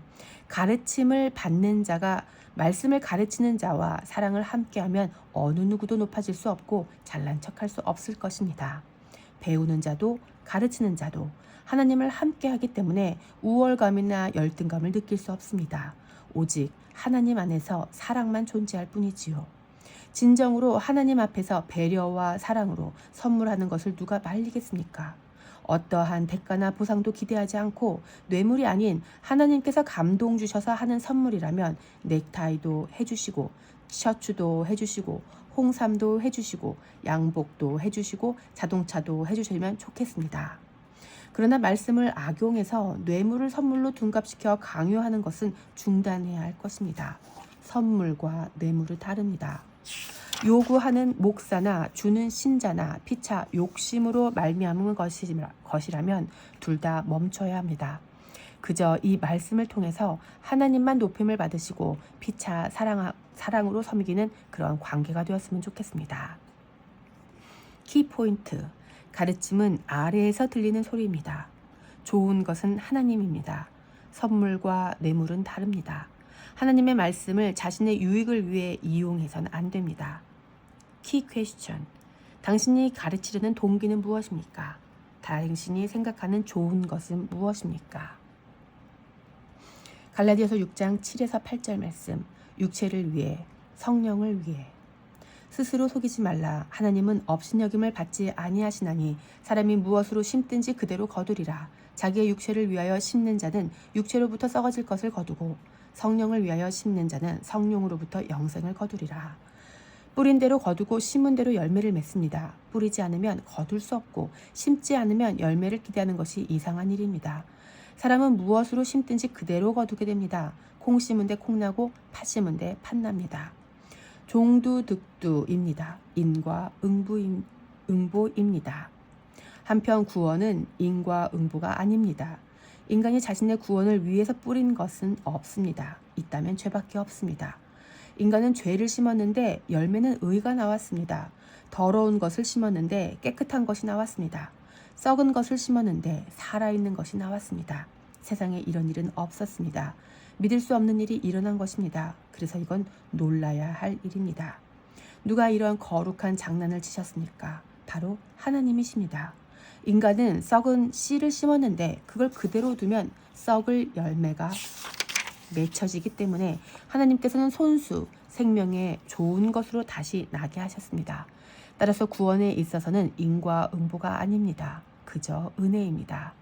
가르침을 받는 자가 말씀을 가르치는 자와 사랑을 함께하면 어느 누구도 높아질 수 없고 잘난 척할 수 없을 것입니다. 배우는 자도 가르치는 자도 하나님을 함께하기 때문에 우월감이나 열등감을 느낄 수 없습니다. 오직 하나님 안에서 사랑만 존재할 뿐이지요. 진정으로 하나님 앞에서 배려와 사랑으로 선물하는 것을 누가 말리겠습니까? 어떠한 대가나 보상도 기대하지 않고 뇌물이 아닌 하나님께서 감동 주셔서 하는 선물이라면 넥타이도 해주시고 셔츠도 해주시고 홍삼도 해주시고 양복도 해주시고 자동차도 해주시면 좋겠습니다. 그러나 말씀을 악용해서 뇌물을 선물로 둔갑시켜 강요하는 것은 중단해야 할 것입니다. 선물과 뇌물은 다릅니다. 요구하는 목사나 주는 신자나 피차 욕심으로 말미암은 것이라면 둘 다 멈춰야 합니다. 그저 이 말씀을 통해서 하나님만 높임을 받으시고 피차 사랑으로 섬기는 그런 관계가 되었으면 좋겠습니다. 키포인트, 가르침은 아래에서 들리는 소리입니다. 좋은 것은 하나님입니다. 선물과 뇌물은 다릅니다. 하나님의 말씀을 자신의 유익을 위해 이용해서는 안 됩니다. 키 퀘스천, 당신이 가르치려는 동기는 무엇입니까? 당신이 생각하는 좋은 것은 무엇입니까? 갈라디아서 6장 7에서 8절 말씀, 육체를 위해, 성령을 위해. 스스로 속이지 말라. 하나님은 업신여김을 받지 아니하시나니 사람이 무엇으로 심든지 그대로 거두리라. 자기의 육체를 위하여 심는 자는 육체로부터 썩어질 것을 거두고 성령을 위하여 심는 자는 성령으로부터 영생을 거두리라. 뿌린 대로 거두고 심은 대로 열매를 맺습니다. 뿌리지 않으면 거둘 수 없고 심지 않으면 열매를 기대하는 것이 이상한 일입니다. 사람은 무엇으로 심든지 그대로 거두게 됩니다. 콩 심은 데 콩 나고 팥 심은 데 팥 납니다. 종두득두입니다. 인과 응보입니다. 한편 구원은 인과 응보가 아닙니다. 인간이 자신의 구원을 위해서 뿌린 것은 없습니다. 있다면 죄밖에 없습니다. 인간은 죄를 심었는데 열매는 의가 나왔습니다. 더러운 것을 심었는데 깨끗한 것이 나왔습니다. 썩은 것을 심었는데 살아있는 것이 나왔습니다. 세상에 이런 일은 없었습니다. 믿을 수 없는 일이 일어난 것입니다. 그래서 이건 놀라야 할 일입니다. 누가 이런 거룩한 장난을 치셨습니까? 바로 하나님이십니다. 인간은 썩은 씨를 심었는데 그걸 그대로 두면 썩을 열매가 맺혀지기 때문에 하나님께서는 손수, 생명의 좋은 것으로 다시 나게 하셨습니다. 따라서 구원에 있어서는 인과 응보가 아닙니다. 그저 은혜입니다.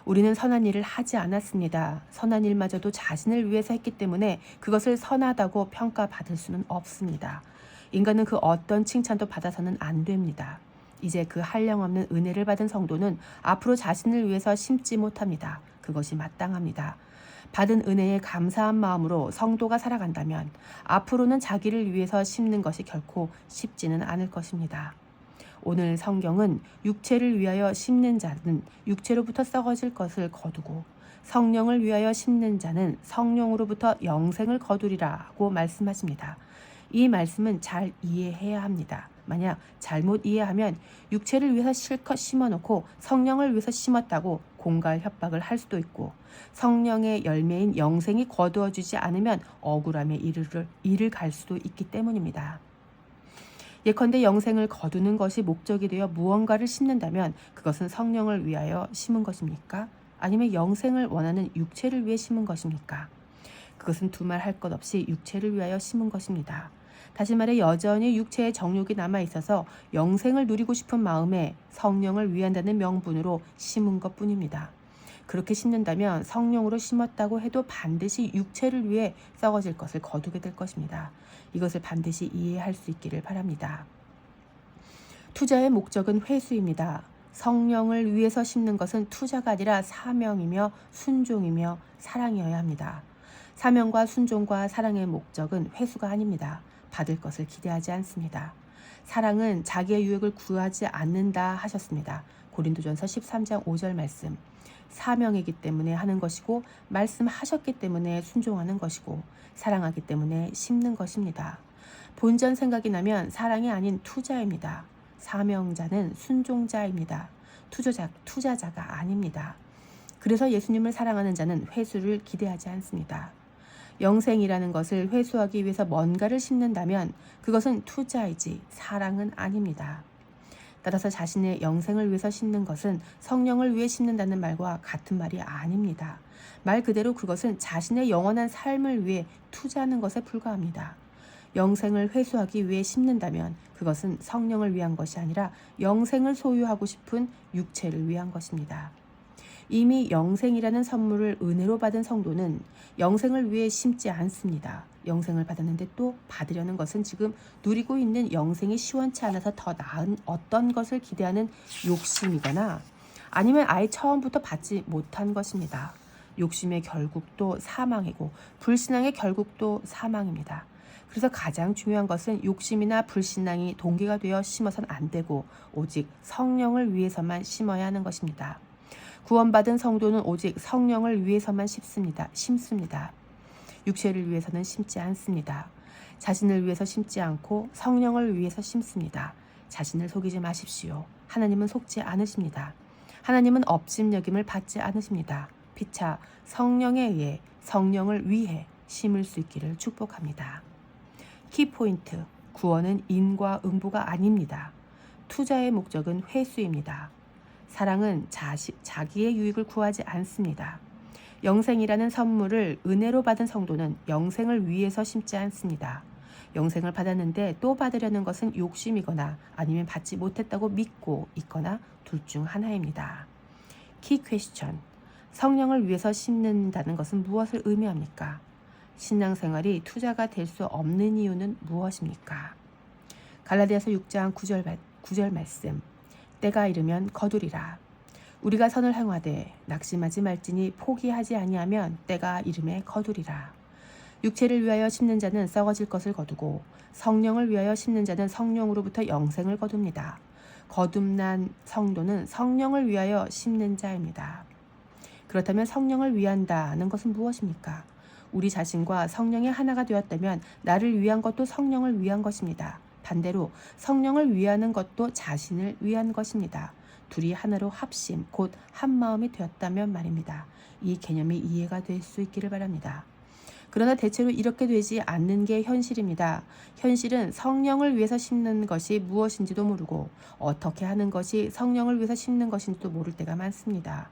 우리는 선한 일을 하지 않았습니다. 선한 일마저도 자신을 위해서 했기 때문에 그것을 선하다고 평가받을 수는 없습니다. 인간은 그 어떤 칭찬도 받아서는 안 됩니다. 이제 그 한량없는 은혜를 받은 성도는 앞으로 자신을 위해서 심지 못합니다. 그것이 마땅합니다. 받은 은혜에 감사한 마음으로 성도가 살아간다면 앞으로는 자기를 위해서 심는 것이 결코 쉽지는 않을 것입니다. 오늘 성경은 육체를 위하여 심는 자는 육체로부터 썩어질 것을 거두고 성령을 위하여 심는 자는 성령으로부터 영생을 거두리라고 말씀하십니다. 이 말씀은 잘 이해해야 합니다. 만약 잘못 이해하면 육체를 위해서 실컷 심어놓고 성령을 위해서 심었다고 공갈 협박을 할 수도 있고 성령의 열매인 영생이 거두어지지 않으면 억울함에 이를 갈 수도 있기 때문입니다. 예컨대 영생을 거두는 것이 목적이 되어 무언가를 심는다면 그것은 성령을 위하여 심은 것입니까? 아니면 영생을 원하는 육체를 위해 심은 것입니까? 그것은 두말할 것 없이 육체를 위하여 심은 것입니다. 다시 말해 여전히 육체의 정욕이 남아있어서 영생을 누리고 싶은 마음에 성령을 위한다는 명분으로 심은 것뿐입니다. 그렇게 심는다면 성령으로 심었다고 해도 반드시 육체를 위해 썩어질 것을 거두게 될 것입니다. 이것을 반드시 이해할 수 있기를 바랍니다. 투자의 목적은 회수입니다. 성령을 위해서 심는 것은 투자가 아니라 사명이며 순종이며 사랑이어야 합니다. 사명과 순종과 사랑의 목적은 회수가 아닙니다. 받을 것을 기대하지 않습니다. 사랑은 자기의 유익을 구하지 않는다 하셨습니다. 고린도전서 13장 5절 말씀. 사명이기 때문에 하는 것이고 말씀하셨기 때문에 순종하는 것이고 사랑하기 때문에 심는 것입니다. 본전 생각이 나면 사랑이 아닌 투자입니다. 사명자는 순종자입니다. 투자자가 아닙니다. 그래서 예수님을 사랑하는 자는 회수를 기대하지 않습니다. 영생이라는 것을 회수하기 위해서 뭔가를 심는다면 그것은 투자이지 사랑은 아닙니다. 따라서 자신의 영생을 위해서 심는 것은 성령을 위해 심는다는 말과 같은 말이 아닙니다. 말 그대로 그것은 자신의 영원한 삶을 위해 투자하는 것에 불과합니다. 영생을 회수하기 위해 심는다면 그것은 성령을 위한 것이 아니라 영생을 소유하고 싶은 육체를 위한 것입니다. 이미 영생이라는 선물을 은혜로 받은 성도는 영생을 위해 심지 않습니다. 영생을 받았는데 또 받으려는 것은 지금 누리고 있는 영생이 시원치 않아서 더 나은 어떤 것을 기대하는 욕심이거나 아니면 아예 처음부터 받지 못한 것입니다. 욕심의 결국도 사망이고 불신앙의 결국도 사망입니다. 그래서 가장 중요한 것은 욕심이나 불신앙이 동기가 되어 심어선 안 되고 오직 성령을 위해서만 심어야 하는 것입니다. 구원받은 성도는 오직 성령을 위해서만 심습니다. 육체를 위해서는 심지 않습니다. 자신을 위해서 심지 않고 성령을 위해서 심습니다. 자신을 속이지 마십시오. 하나님은 속지 않으십니다. 하나님은 업심여김을 받지 않으십니다. 피차 성령에 의해 성령을 위해 심을 수 있기를 축복합니다. 키포인트, 구원은 인과응보가 아닙니다. 투자의 목적은 회수입니다. 사랑은 자기의 유익을 구하지 않습니다. 영생이라는 선물을 은혜로 받은 성도는 영생을 위해서 심지 않습니다. 영생을 받았는데 또 받으려는 것은 욕심이거나 아니면 받지 못했다고 믿고 있거나 둘 중 하나입니다. 키 퀘스천, 성령을 위해서 심는다는 것은 무엇을 의미합니까? 신앙생활이 투자가 될 수 없는 이유는 무엇입니까? 갈라디아서 6장 9절 말씀, 때가 이르면 거두리라. 우리가 선을 행하되 낙심하지 말지니 포기하지 아니하면 때가 이름에 거두리라. 육체를 위하여 심는 자는 썩어질 것을 거두고 성령을 위하여 심는 자는 성령으로부터 영생을 거둡니다. 거듭난 성도는 성령을 위하여 심는 자입니다. 그렇다면 성령을 위한다는 것은 무엇입니까? 우리 자신과 성령이 하나가 되었다면 나를 위한 것도 성령을 위한 것입니다. 반대로 성령을 위하는 것도 자신을 위한 것입니다. 둘이 하나로 합심, 곧 한마음이 되었다면 말입니다. 이 개념이 이해가 될 수 있기를 바랍니다. 그러나 대체로 이렇게 되지 않는 게 현실입니다. 현실은 성령을 위해서 심는 것이 무엇인지도 모르고 어떻게 하는 것이 성령을 위해서 심는 것인지도 모를 때가 많습니다.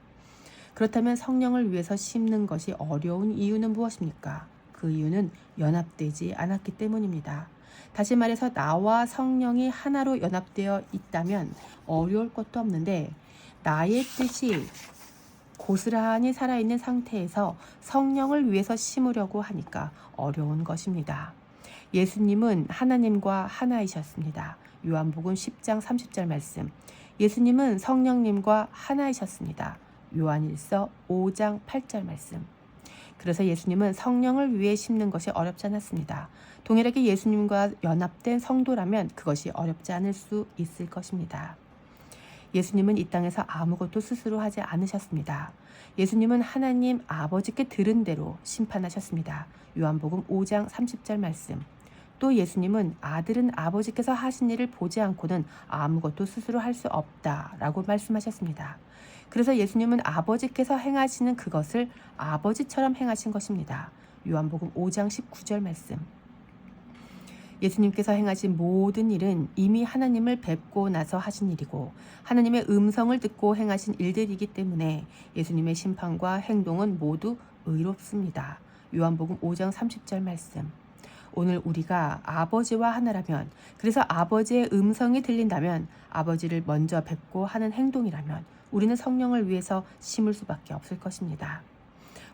그렇다면 성령을 위해서 심는 것이 어려운 이유는 무엇입니까? 그 이유는 연합되지 않았기 때문입니다. 다시 말해서 나와 성령이 하나로 연합되어 있다면 어려울 것도 없는데 나의 뜻이 고스란히 살아있는 상태에서 성령을 위해서 심으려고 하니까 어려운 것입니다. 예수님은 하나님과 하나이셨습니다. 요한복음 10장 30절 말씀. 예수님은 성령님과 하나이셨습니다. 요한일서 5장 8절 말씀. 그래서 예수님은 성령을 위해 심는 것이 어렵지 않았습니다. 동일하게 예수님과 연합된 성도라면 그것이 어렵지 않을 수 있을 것입니다. 예수님은 이 땅에서 아무것도 스스로 하지 않으셨습니다. 예수님은 하나님 아버지께 들은 대로 심판하셨습니다. 요한복음 5장 30절 말씀. 또 예수님은 아들은 아버지께서 하신 일을 보지 않고는 아무것도 스스로 할 수 없다라고 말씀하셨습니다. 그래서 예수님은 아버지께서 행하시는 그것을 아버지처럼 행하신 것입니다. 요한복음 5장 19절 말씀. 예수님께서 행하신 모든 일은 이미 하나님을 뵙고 나서 하신 일이고 하나님의 음성을 듣고 행하신 일들이기 때문에 예수님의 심판과 행동은 모두 의롭습니다. 요한복음 5장 30절 말씀. 오늘 우리가 아버지와 하나라면, 그래서 아버지의 음성이 들린다면, 아버지를 먼저 뵙고 하는 행동이라면 우리는 성령을 위해서 심을 수밖에 없을 것입니다.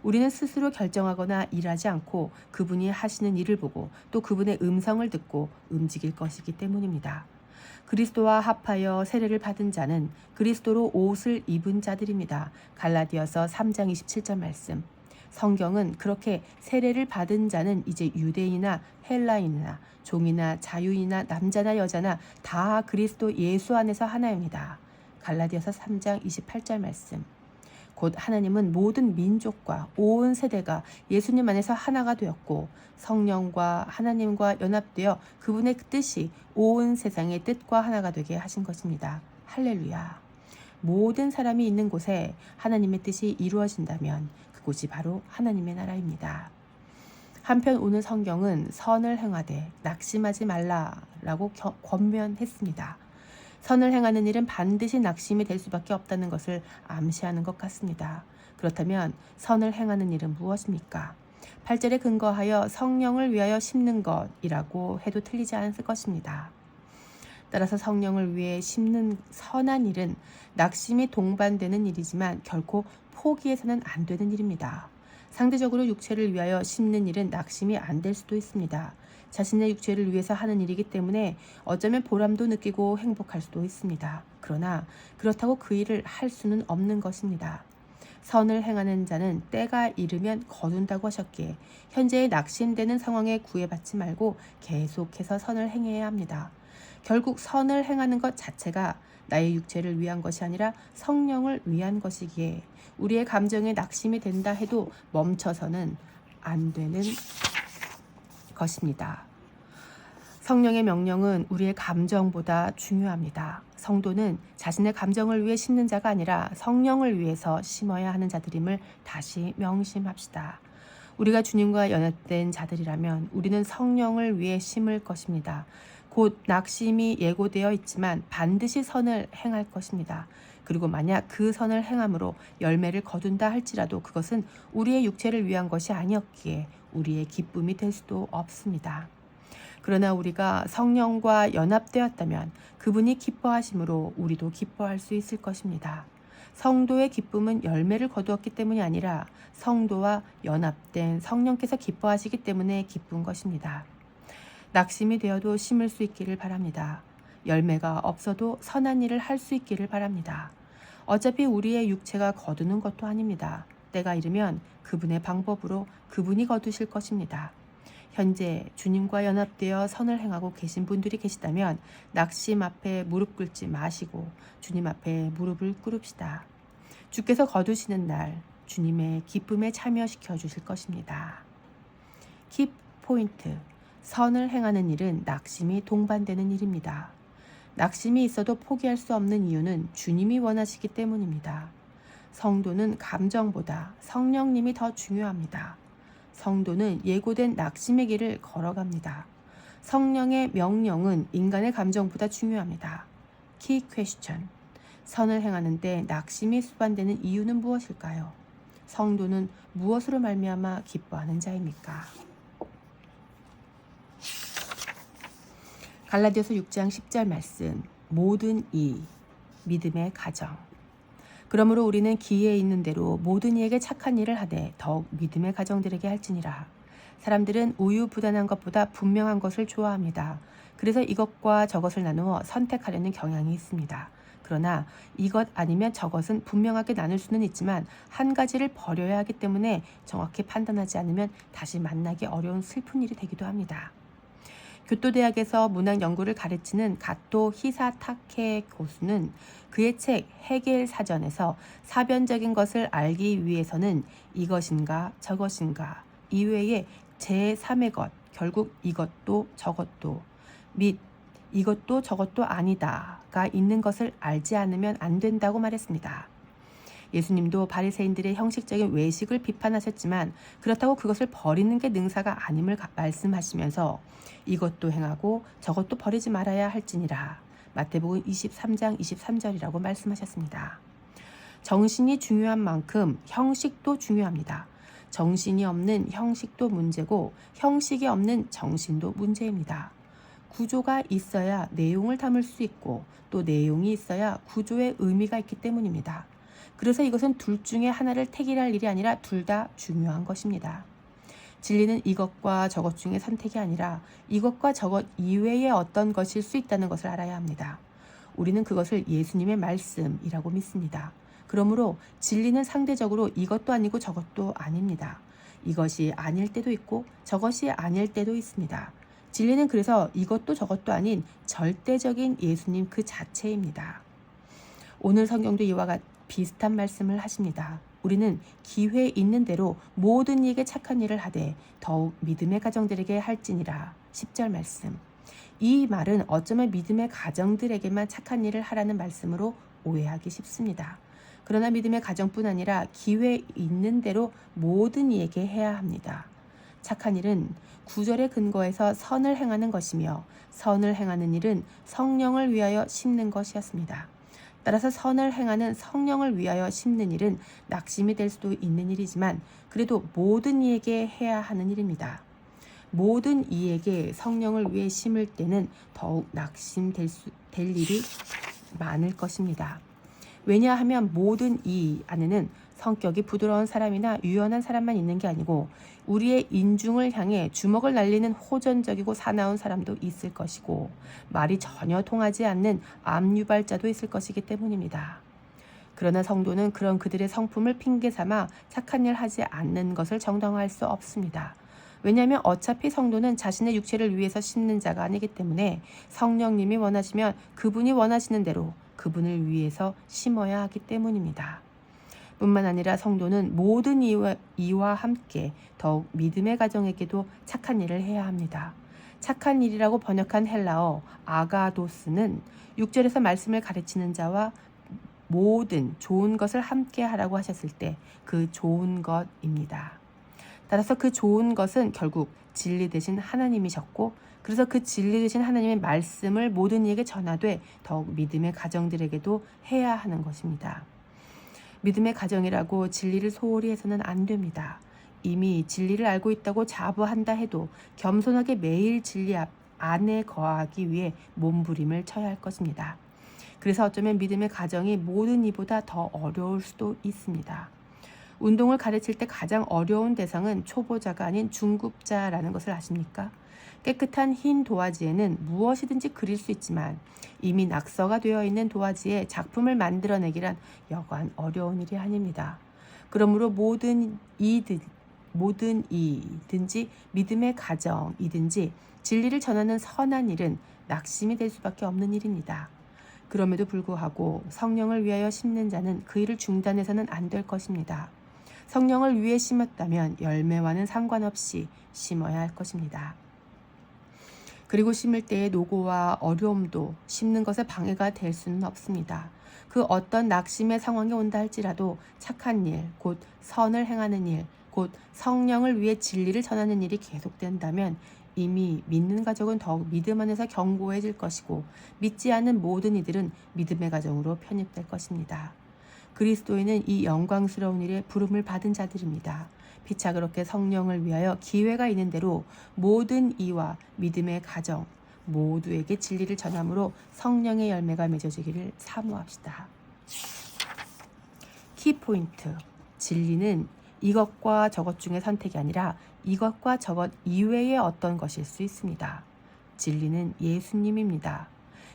우리는 스스로 결정하거나 일하지 않고 그분이 하시는 일을 보고 또 그분의 음성을 듣고 움직일 것이기 때문입니다. 그리스도와 합하여 세례를 받은 자는 그리스도로 옷을 입은 자들입니다. 갈라디아서 3장 27절 말씀. 성경은 그렇게 세례를 받은 자는 이제 유대인이나 헬라인이나 종이나 자유인이나 남자나 여자나 다 그리스도 예수 안에서 하나입니다. 갈라디아서 3장 28절 말씀. 곧 하나님은 모든 민족과 온 세대가 예수님 안에서 하나가 되었고 성령과 하나님과 연합되어 그분의 뜻이 온 세상의 뜻과 하나가 되게 하신 것입니다. 할렐루야. 모든 사람이 있는 곳에 하나님의 뜻이 이루어진다면 그곳이 바로 하나님의 나라입니다. 한편 오늘 성경은 선을 행하되 낙심하지 말라라고 권면했습니다. 선을 행하는 일은 반드시 낙심이 될 수밖에 없다는 것을 암시하는 것 같습니다. 그렇다면 선을 행하는 일은 무엇입니까? 8절에 근거하여 성령을 위하여 심는 것이라고 해도 틀리지 않을 것입니다. 따라서 성령을 위해 심는 선한 일은 낙심이 동반되는 일이지만 결코 포기해서는 안 되는 일입니다. 상대적으로 육체를 위하여 심는 일은 낙심이 안 될 수도 있습니다. 자신의 육체를 위해서 하는 일이기 때문에 어쩌면 보람도 느끼고 행복할 수도 있습니다. 그러나 그렇다고 그 일을 할 수는 없는 것입니다. 선을 행하는 자는 때가 이르면 거둔다고 하셨기에 현재의 낙심되는 상황에 구애받지 말고 계속해서 선을 행해야 합니다. 결국 선을 행하는 것 자체가 나의 육체를 위한 것이 아니라 성령을 위한 것이기에 우리의 감정에 낙심이 된다 해도 멈춰서는 안 되는 것입니다. 성령의 명령은 우리의 감정보다 중요합니다. 성도는 자신의 감정을 위해 심는 자가 아니라 성령을 위해서 심어야 하는 자들임을 다시 명심합시다. 우리가 주님과 연합된 자들이라면 우리는 성령을 위해 심을 것입니다. 곧 낙심이 예고되어 있지만 반드시 선을 행할 것입니다. 그리고 만약 그 선을 행함으로 열매를 거둔다 할지라도 그것은 우리의 육체를 위한 것이 아니었기에 우리의 기쁨이 될 수도 없습니다. 그러나 우리가 성령과 연합되었다면 그분이 기뻐하심으로 우리도 기뻐할 수 있을 것입니다. 성도의 기쁨은 열매를 거두었기 때문이 아니라 성도와 연합된 성령께서 기뻐하시기 때문에 기쁜 것입니다. 낙심이 되어도 심을 수 있기를 바랍니다. 열매가 없어도 선한 일을 할 수 있기를 바랍니다. 어차피 우리의 육체가 거두는 것도 아닙니다. 때가 이르면 그분의 방법으로 그분이 거두실 것입니다. 현재 주님과 연합되어 선을 행하고 계신 분들이 계시다면 낙심 앞에 무릎 꿇지 마시고 주님 앞에 무릎을 꿇읍시다. 주께서 거두시는 날 주님의 기쁨에 참여시켜 주실 것입니다. 키 포인트. 선을 행하는 일은 낙심이 동반되는 일입니다. 낙심이 있어도 포기할 수 없는 이유는 주님이 원하시기 때문입니다. 성도는 감정보다 성령님이 더 중요합니다. 성도는 예고된 낙심의 길을 걸어갑니다. 성령의 명령은 인간의 감정보다 중요합니다. 키 퀘스천. 선을 행하는데 낙심이 수반되는 이유는 무엇일까요? 성도는 무엇으로 말미암아 기뻐하는 자입니까? 갈라디아서 6장 10절 말씀. 모든 이 믿음의 가정. 그러므로 우리는 기회에 있는 대로 모든 이에게 착한 일을 하되 더욱 믿음의 가정들에게 할지니라. 사람들은 우유부단한 것보다 분명한 것을 좋아합니다. 그래서 이것과 저것을 나누어 선택하려는 경향이 있습니다. 그러나 이것 아니면 저것은 분명하게 나눌 수는 있지만 한 가지를 버려야 하기 때문에 정확히 판단하지 않으면 다시 만나기 어려운 슬픈 일이 되기도 합니다. 교토대학에서 문학 연구를 가르치는 가토 히사타케 교수는 그의 책 헤겔 사전에서 사변적인 것을 알기 위해서는 이것인가 저것인가 이외에 제3의 것, 결국 이것도 저것도 및 이것도 저것도 아니다가 있는 것을 알지 않으면 안 된다고 말했습니다. 예수님도 바리새인들의 형식적인 외식을 비판하셨지만 그렇다고 그것을 버리는 게 능사가 아님을 말씀하시면서 이것도 행하고 저것도 버리지 말아야 할지니라. 마태복음 23장 23절이라고 말씀하셨습니다. 정신이 중요한 만큼 형식도 중요합니다. 정신이 없는 형식도 문제고 형식이 없는 정신도 문제입니다. 구조가 있어야 내용을 담을 수 있고 또 내용이 있어야 구조의 의미가 있기 때문입니다. 그래서 이것은 둘 중에 하나를 택일할 일이 아니라 둘 다 중요한 것입니다. 진리는 이것과 저것 중에 선택이 아니라 이것과 저것 이외의 어떤 것일 수 있다는 것을 알아야 합니다. 우리는 그것을 예수님의 말씀이라고 믿습니다. 그러므로 진리는 상대적으로 이것도 아니고 저것도 아닙니다. 이것이 아닐 때도 있고 저것이 아닐 때도 있습니다. 진리는 그래서 이것도 저것도 아닌 절대적인 예수님 그 자체입니다. 오늘 성경도 이와 비슷한 말씀을 하십니다. 우리는 기회 있는 대로 모든 이에게 착한 일을 하되 더욱 믿음의 가정들에게 할지니라. 10절 말씀. 이 말은 어쩌면 믿음의 가정들에게만 착한 일을 하라는 말씀으로 오해하기 쉽습니다. 그러나 믿음의 가정뿐 아니라 기회 있는 대로 모든 이에게 해야 합니다. 착한 일은 구절의 근거에서 선을 행하는 것이며 선을 행하는 일은 성령을 위하여 심는 것이었습니다. 따라서 선을 행하는 성령을 위하여 심는 일은 낙심이 될 수도 있는 일이지만 그래도 모든 이에게 해야 하는 일입니다. 모든 이에게 성령을 위해 심을 때는 더욱 낙심될 일이 많을 것입니다. 왜냐하면 모든 이 안에는 성격이 부드러운 사람이나 유연한 사람만 있는 게 아니고 우리의 인중을 향해 주먹을 날리는 호전적이고 사나운 사람도 있을 것이고 말이 전혀 통하지 않는 암유발자도 있을 것이기 때문입니다. 그러나 성도는 그런 그들의 성품을 핑계 삼아 착한 일 하지 않는 것을 정당화할 수 없습니다. 왜냐하면 어차피 성도는 자신의 육체를 위해서 심는 자가 아니기 때문에 성령님이 원하시면 그분이 원하시는 대로 그분을 위해서 심어야 하기 때문입니다. 뿐만 아니라 성도는 모든 이와 함께 더욱 믿음의 가정에게도 착한 일을 해야 합니다. 착한 일이라고 번역한 헬라어 아가도스는 6절에서 말씀을 가르치는 자와 모든 좋은 것을 함께 하라고 하셨을 때 그 좋은 것입니다. 따라서 그 좋은 것은 결국 진리 되신 하나님이셨고 그래서 그 진리 되신 하나님의 말씀을 모든 이에게 전하되 더욱 믿음의 가정들에게도 해야 하는 것입니다. 믿음의 가정이라고 진리를 소홀히 해서는 안 됩니다. 이미 진리를 알고 있다고 자부한다 해도 겸손하게 매일 진리 안에 거하기 위해 몸부림을 쳐야 할 것입니다. 그래서 어쩌면 믿음의 가정이 모든 이보다 더 어려울 수도 있습니다. 운동을 가르칠 때 가장 어려운 대상은 초보자가 아닌 중급자라는 것을 아십니까? 깨끗한 흰 도화지에는 무엇이든지 그릴 수 있지만 이미 낙서가 되어 있는 도화지에 작품을 만들어내기란 여간 어려운 일이 아닙니다. 그러므로 모든 이든지 믿음의 가정이든지 진리를 전하는 선한 일은 낙심이 될 수밖에 없는 일입니다. 그럼에도 불구하고 성령을 위하여 심는 자는 그 일을 중단해서는 안 될 것입니다. 성령을 위해 심었다면 열매와는 상관없이 심어야 할 것입니다. 그리고 심을 때의 노고와 어려움도 심는 것에 방해가 될 수는 없습니다. 그 어떤 낙심의 상황이 온다 할지라도 착한 일, 곧 선을 행하는 일, 곧 성령을 위해 진리를 전하는 일이 계속된다면 이미 믿는 가족은 더욱 믿음 안에서 견고해질 것이고 믿지 않는 모든 이들은 믿음의 가정으로 편입될 것입니다. 그리스도인은 이 영광스러운 일에 부름을 받은 자들입니다. 피차 그렇게 성령을 위하여 기회가 있는 대로 모든 이와 믿음의 가정 모두에게 진리를 전함으로 성령의 열매가 맺어지기를 사모합시다. 키포인트. 진리는 이것과 저것 중에 선택이 아니라 이것과 저것 이외의 어떤 것일 수 있습니다. 진리는 예수님입니다.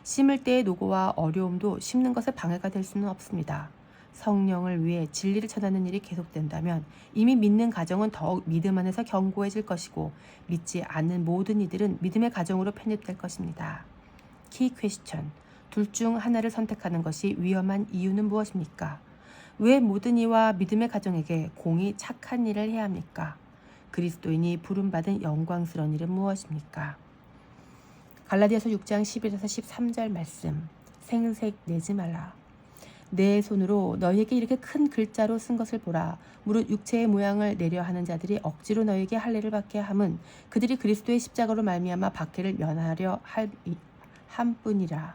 심을 때의 노고와 어려움도 심는 것에 방해가 될 수는 없습니다. 성령을 위해 진리를 전하는 일이 계속된다면 이미 믿는 가정은 더욱 믿음 안에서 견고해질 것이고 믿지 않는 모든 이들은 믿음의 가정으로 편입될 것입니다. 키 퀘스천. 둘 중 하나를 선택하는 것이 위험한 이유는 무엇입니까? 왜 모든 이와 믿음의 가정에게 공히 착한 일을 해야 합니까? 그리스도인이 부름받은 영광스러운 일은 무엇입니까? 갈라디아서 6장 11에서 13절 말씀. 생색 내지 말라. 내 손으로 너희에게 이렇게 큰 글자로 쓴 것을 보라. 무릇 육체의 모양을 내려 하는 자들이 억지로 너희에게 할례를 받게 함은 그들이 그리스도의 십자가로 말미암아 박해를 면하려 함뿐이라.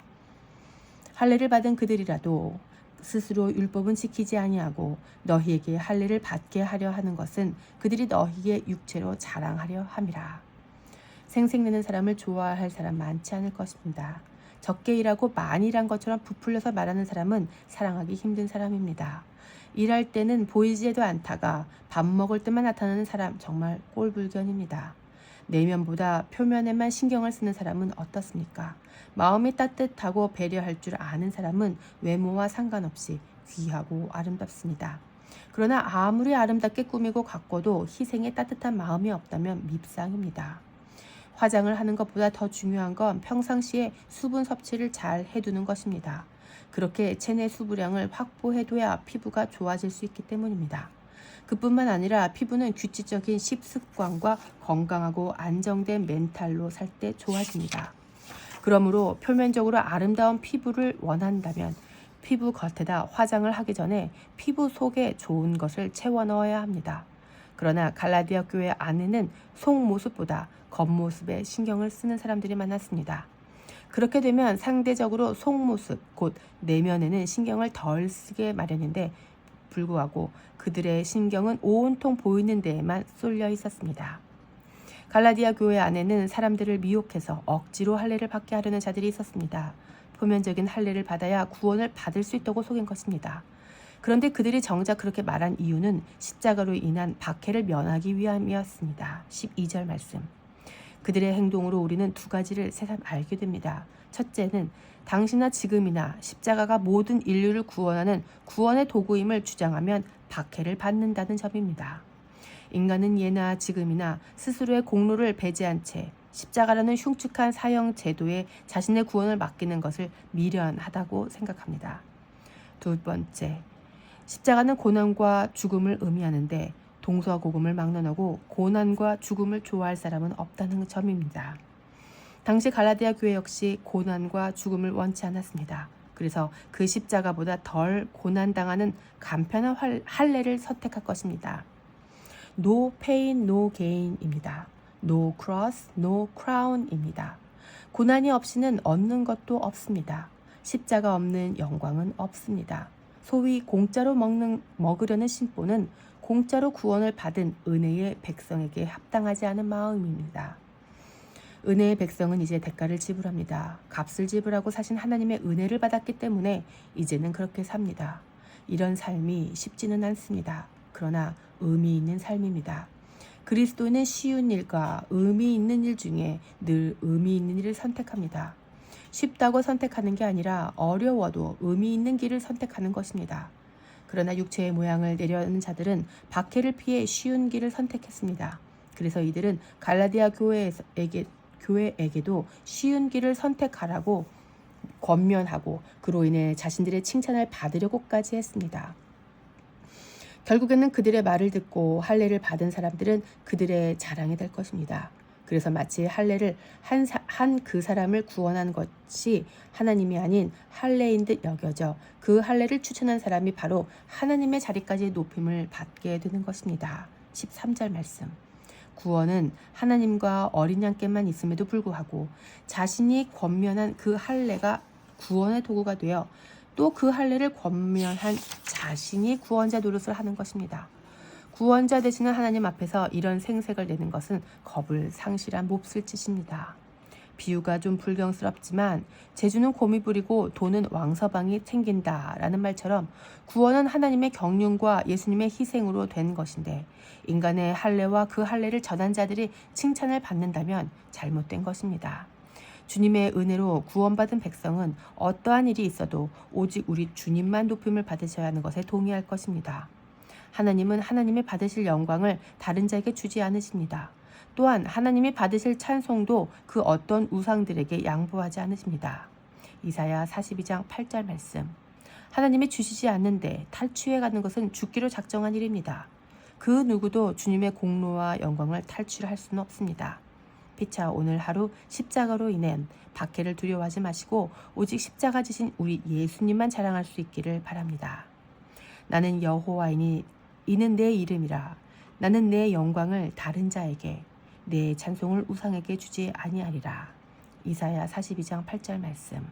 할례를 받은 그들이라도 스스로 율법은 지키지 아니하고 너희에게 할례를 받게 하려 하는 것은 그들이 너희의 육체로 자랑하려 함이라. 생색내는 사람을 좋아할 사람 많지 않을 것입니다. 적게 일하고 많이 일한 것처럼 부풀려서 말하는 사람은 사랑하기 힘든 사람입니다. 일할 때는 보이지도 않다가 밥 먹을 때만 나타나는 사람 정말 꼴불견입니다. 내면보다 표면에만 신경을 쓰는 사람은 어떻습니까? 마음이 따뜻하고 배려할 줄 아는 사람은 외모와 상관없이 귀하고 아름답습니다. 그러나 아무리 아름답게 꾸미고 가꿔도 희생에 따뜻한 마음이 없다면 밉상입니다. 화장을 하는 것보다 더 중요한 건 평상시에 수분 섭취를 잘 해두는 것입니다. 그렇게 체내 수분량을 확보해둬야 피부가 좋아질 수 있기 때문입니다. 그뿐만 아니라 피부는 규칙적인 식습관과 건강하고 안정된 멘탈로 살 때 좋아집니다. 그러므로 표면적으로 아름다운 피부를 원한다면 피부 겉에다 화장을 하기 전에 피부 속에 좋은 것을 채워 넣어야 합니다. 그러나 갈라디아 교회 안에는 속모습보다 겉모습에 신경을 쓰는 사람들이 많았습니다. 그렇게 되면 상대적으로 속모습, 곧 내면에는 신경을 덜 쓰게 마련인데 불구하고 그들의 신경은 온통 보이는 데에만 쏠려 있었습니다. 갈라디아 교회 안에는 사람들을 미혹해서 억지로 할례를 받게 하려는 자들이 있었습니다. 표면적인 할례를 받아야 구원을 받을 수 있다고 속인 것입니다. 그런데 그들이 정작 그렇게 말한 이유는 십자가로 인한 박해를 면하기 위함이었습니다. 12절 말씀. 그들의 행동으로 우리는 두 가지를 새삼 알게 됩니다. 첫째는 당시나 지금이나 십자가가 모든 인류를 구원하는 구원의 도구임을 주장하면 박해를 받는다는 점입니다. 인간은 예나 지금이나 스스로의 공로를 배제한 채 십자가라는 흉측한 사형 제도에 자신의 구원을 맡기는 것을 미련하다고 생각합니다. 두 번째, 십자가는 고난과 죽음을 의미하는데 동서고금을 막론하고 고난과 죽음을 좋아할 사람은 없다는 점입니다. 당시 갈라디아 교회 역시 고난과 죽음을 원치 않았습니다. 그래서 그 십자가보다 덜 고난당하는 간편한 할례를 선택할 것입니다. No pain, no gain입니다. No cross, no crown입니다. 고난이 없이는 얻는 것도 없습니다. 십자가 없는 영광은 없습니다. 소위 공짜로 먹으려는 심보는 공짜로 구원을 받은 은혜의 백성에게 합당하지 않은 마음입니다. 은혜의 백성은 이제 대가를 지불합니다. 값을 지불하고 사신 하나님의 은혜를 받았기 때문에 이제는 그렇게 삽니다. 이런 삶이 쉽지는 않습니다. 그러나 의미 있는 삶입니다. 그리스도인은 쉬운 일과 의미 있는 일 중에 늘 의미 있는 일을 선택합니다. 쉽다고 선택하는 게 아니라 어려워도 의미 있는 길을 선택하는 것입니다. 그러나 육체의 모양을 내려는 자들은 박해를 피해 쉬운 길을 선택했습니다. 그래서 이들은 갈라디아 교회에게도 쉬운 길을 선택하라고 권면하고 그로 인해 자신들의 칭찬을 받으려고까지 했습니다. 결국에는 그들의 말을 듣고 할례를 받은 사람들은 그들의 자랑이 될 것입니다. 그래서 마치 할례를 한 그 사람을 구원한 것이 하나님이 아닌 할례인 듯 여겨져 그 할례를 추천한 사람이 바로 하나님의 자리까지 높임을 받게 되는 것입니다. 13절 말씀. 구원은 하나님과 어린 양께만 있음에도 불구하고 자신이 권면한 그 할례가 구원의 도구가 되어 또 그 할례를 권면한 자신이 구원자 노릇을 하는 것입니다. 구원자 되시는 하나님 앞에서 이런 생색을 내는 것은 겁을 상실한 몹쓸 짓입니다. 비유가 좀 불경스럽지만 재주는 곰이 부리고 돈은 왕서방이 챙긴다라는 말처럼 구원은 하나님의 경륜과 예수님의 희생으로 된 것인데 인간의 할례와 그 할례를 전한 자들이 칭찬을 받는다면 잘못된 것입니다. 주님의 은혜로 구원받은 백성은 어떠한 일이 있어도 오직 우리 주님만 높임을 받으셔야 하는 것에 동의할 것입니다. 하나님은 하나님이 받으실 영광을 다른 자에게 주지 않으십니다. 또한 하나님이 받으실 찬송도 그 어떤 우상들에게 양보하지 않으십니다. 이사야 42장 8절 말씀. 하나님이 주시지 않는데 탈취해가는 것은 죽기로 작정한 일입니다. 그 누구도 주님의 공로와 영광을 탈취할 수는 없습니다. 피차 오늘 하루 십자가로 인한 박해를 두려워하지 마시고 오직 십자가 지신 우리 예수님만 자랑할 수 있기를 바랍니다. 나는 여호와이니 이는 내 이름이라. 나는 내 영광을 다른 자에게 내 찬송을 우상에게 주지 아니하리라. 이사야 42장 8절 말씀.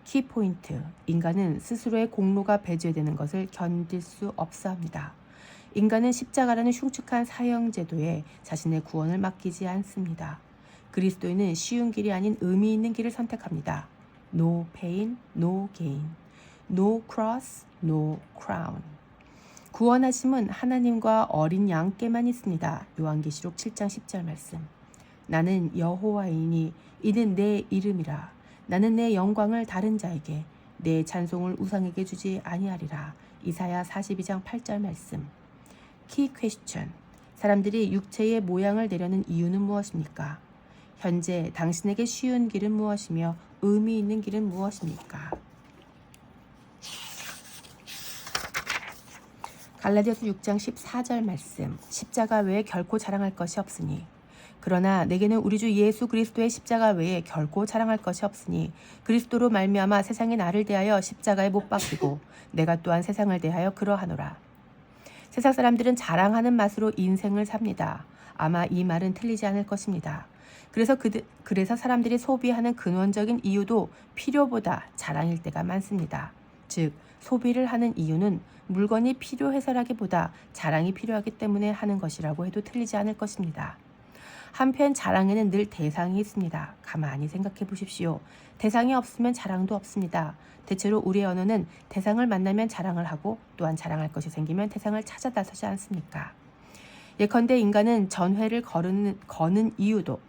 키포인트. 인간은 스스로의 공로가 배제되는 것을 견딜 수 없어 합니다. 인간은 십자가라는 흉측한 사형제도에 자신의 구원을 맡기지 않습니다. 그리스도인은 쉬운 길이 아닌 의미 있는 길을 선택합니다. No pain, no gain. No cross, no crown. 구원하심은 하나님과 어린 양께만 있습니다. 요한계시록 7장 10절 말씀. 나는 여호와이니 이는 내 이름이라. 나는 내 영광을 다른 자에게 내 찬송을 우상에게 주지 아니하리라. 이사야 42장 8절 말씀. 키 퀘스천. 사람들이 육체의 모양을 내려는 이유는 무엇입니까? 현재 당신에게 쉬운 길은 무엇이며 의미 있는 길은 무엇입니까? 갈라디아서 6장 14절 말씀. 십자가 외에 결코 자랑할 것이 없으니 그러나 내게는 우리 주 예수 그리스도의 십자가 외에 결코 자랑할 것이 없으니 그리스도로 말미암아 세상이 나를 대하여 십자가에 못 박히고 내가 또한 세상을 대하여 그러하노라. 세상 사람들은 자랑하는 맛으로 인생을 삽니다. 아마 이 말은 틀리지 않을 것입니다. 그래서 사람들이 소비하는 근원적인 이유도 필요보다 자랑일 때가 많습니다. 즉 소비를 하는 이유는 물건이 필요해서라기보다 자랑이 필요하기 때문에 하는 것이라고 해도 틀리지 않을 것입니다. 한편 자랑에는 늘 대상이 있습니다. 가만히 생각해 보십시오. 대상이 없으면 자랑도 없습니다. 대체로 우리의 언어는 대상을 만나면 자랑을 하고 또한 자랑할 것이 생기면 대상을 찾아 나서지 않습니까? 예컨대 인간은 전화를 거는 이유도,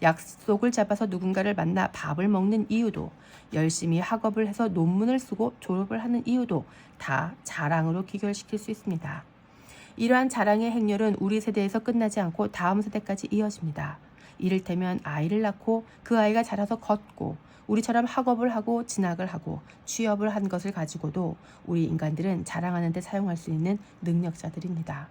약속을 잡아서 누군가를 만나 밥을 먹는 이유도, 열심히 학업을 해서 논문을 쓰고 졸업을 하는 이유도 다 자랑으로 귀결시킬 수 있습니다. 이러한 자랑의 행렬은 우리 세대에서 끝나지 않고 다음 세대까지 이어집니다. 이를테면 아이를 낳고 그 아이가 자라서 걷고 우리처럼 학업을 하고 진학을 하고 취업을 한 것을 가지고도 우리 인간들은 자랑하는 데 사용할 수 있는 능력자들입니다.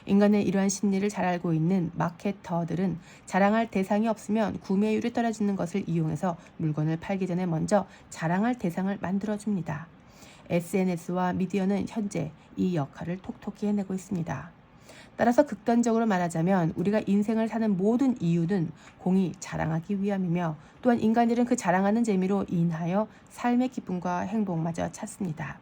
인간의 이러한 심리를 잘 알고 있는 마케터들은 자랑할 대상이 없으면 구매율이 떨어지는 것을 이용해서 물건을 팔기 전에 먼저 자랑할 대상을 만들어줍니다. SNS와 미디어는 현재 이 역할을 톡톡히 해내고 있습니다. 따라서 극단적으로 말하자면 우리가 인생을 사는 모든 이유는 공히 자랑하기 위함이며 또한 인간들은 그 자랑하는 재미로 인하여 삶의 기쁨과 행복마저 찾습니다.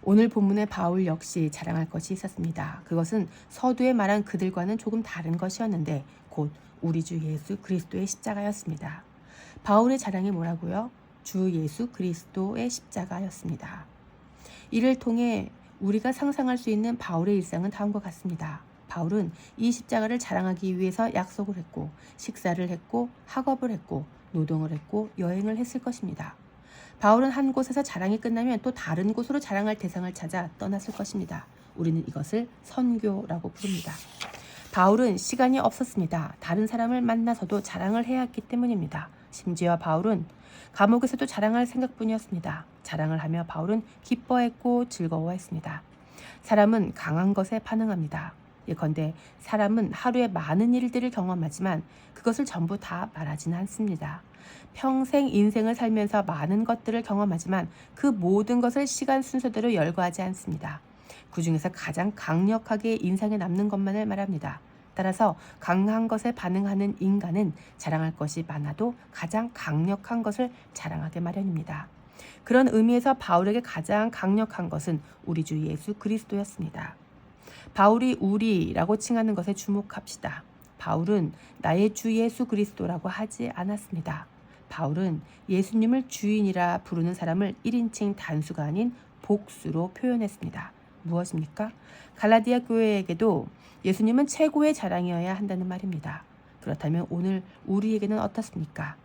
오늘 본문의 바울 역시 자랑할 것이 있었습니다. 그것은 서두에 말한 그들과는 조금 다른 것이었는데 곧 우리 주 예수 그리스도의 십자가였습니다. 바울의 자랑이 뭐라고요? 주 예수 그리스도의 십자가였습니다. 이를 통해 우리가 상상할 수 있는 바울의 일상은 다음과 같습니다. 바울은 이 십자가를 자랑하기 위해서 약속을 했고 식사를 했고 학업을 했고 노동을 했고 여행을 했을 것입니다. 바울은 한 곳에서 자랑이 끝나면 또 다른 곳으로 자랑할 대상을 찾아 떠났을 것입니다. 우리는 이것을 선교라고 부릅니다. 바울은 시간이 없었습니다. 다른 사람을 만나서도 자랑을 해야 했기 때문입니다. 심지어 바울은 감옥에서도 자랑할 생각뿐이었습니다. 자랑을 하며 바울은 기뻐했고 즐거워했습니다. 사람은 강한 것에 반응합니다. 예컨대 사람은 하루에 많은 일들을 경험하지만 그것을 전부 다 말하지는 않습니다. 평생 인생을 살면서 많은 것들을 경험하지만 그 모든 것을 시간 순서대로 열거하지 않습니다. 그 중에서 가장 강력하게 인상에 남는 것만을 말합니다. 따라서 강한 것에 반응하는 인간은 자랑할 것이 많아도 가장 강력한 것을 자랑하게 마련입니다. 그런 의미에서 바울에게 가장 강력한 것은 우리 주 예수 그리스도였습니다. 바울이 우리라고 칭하는 것에 주목합시다. 바울은 나의 주 예수 그리스도라고 하지 않았습니다. 바울은 예수님을 주인이라 부르는 사람을 1인칭 단수가 아닌 복수로 표현했습니다. 무엇입니까? 갈라디아 교회에게도 예수님은 최고의 자랑이어야 한다는 말입니다. 그렇다면 오늘 우리에게는 어떻습니까?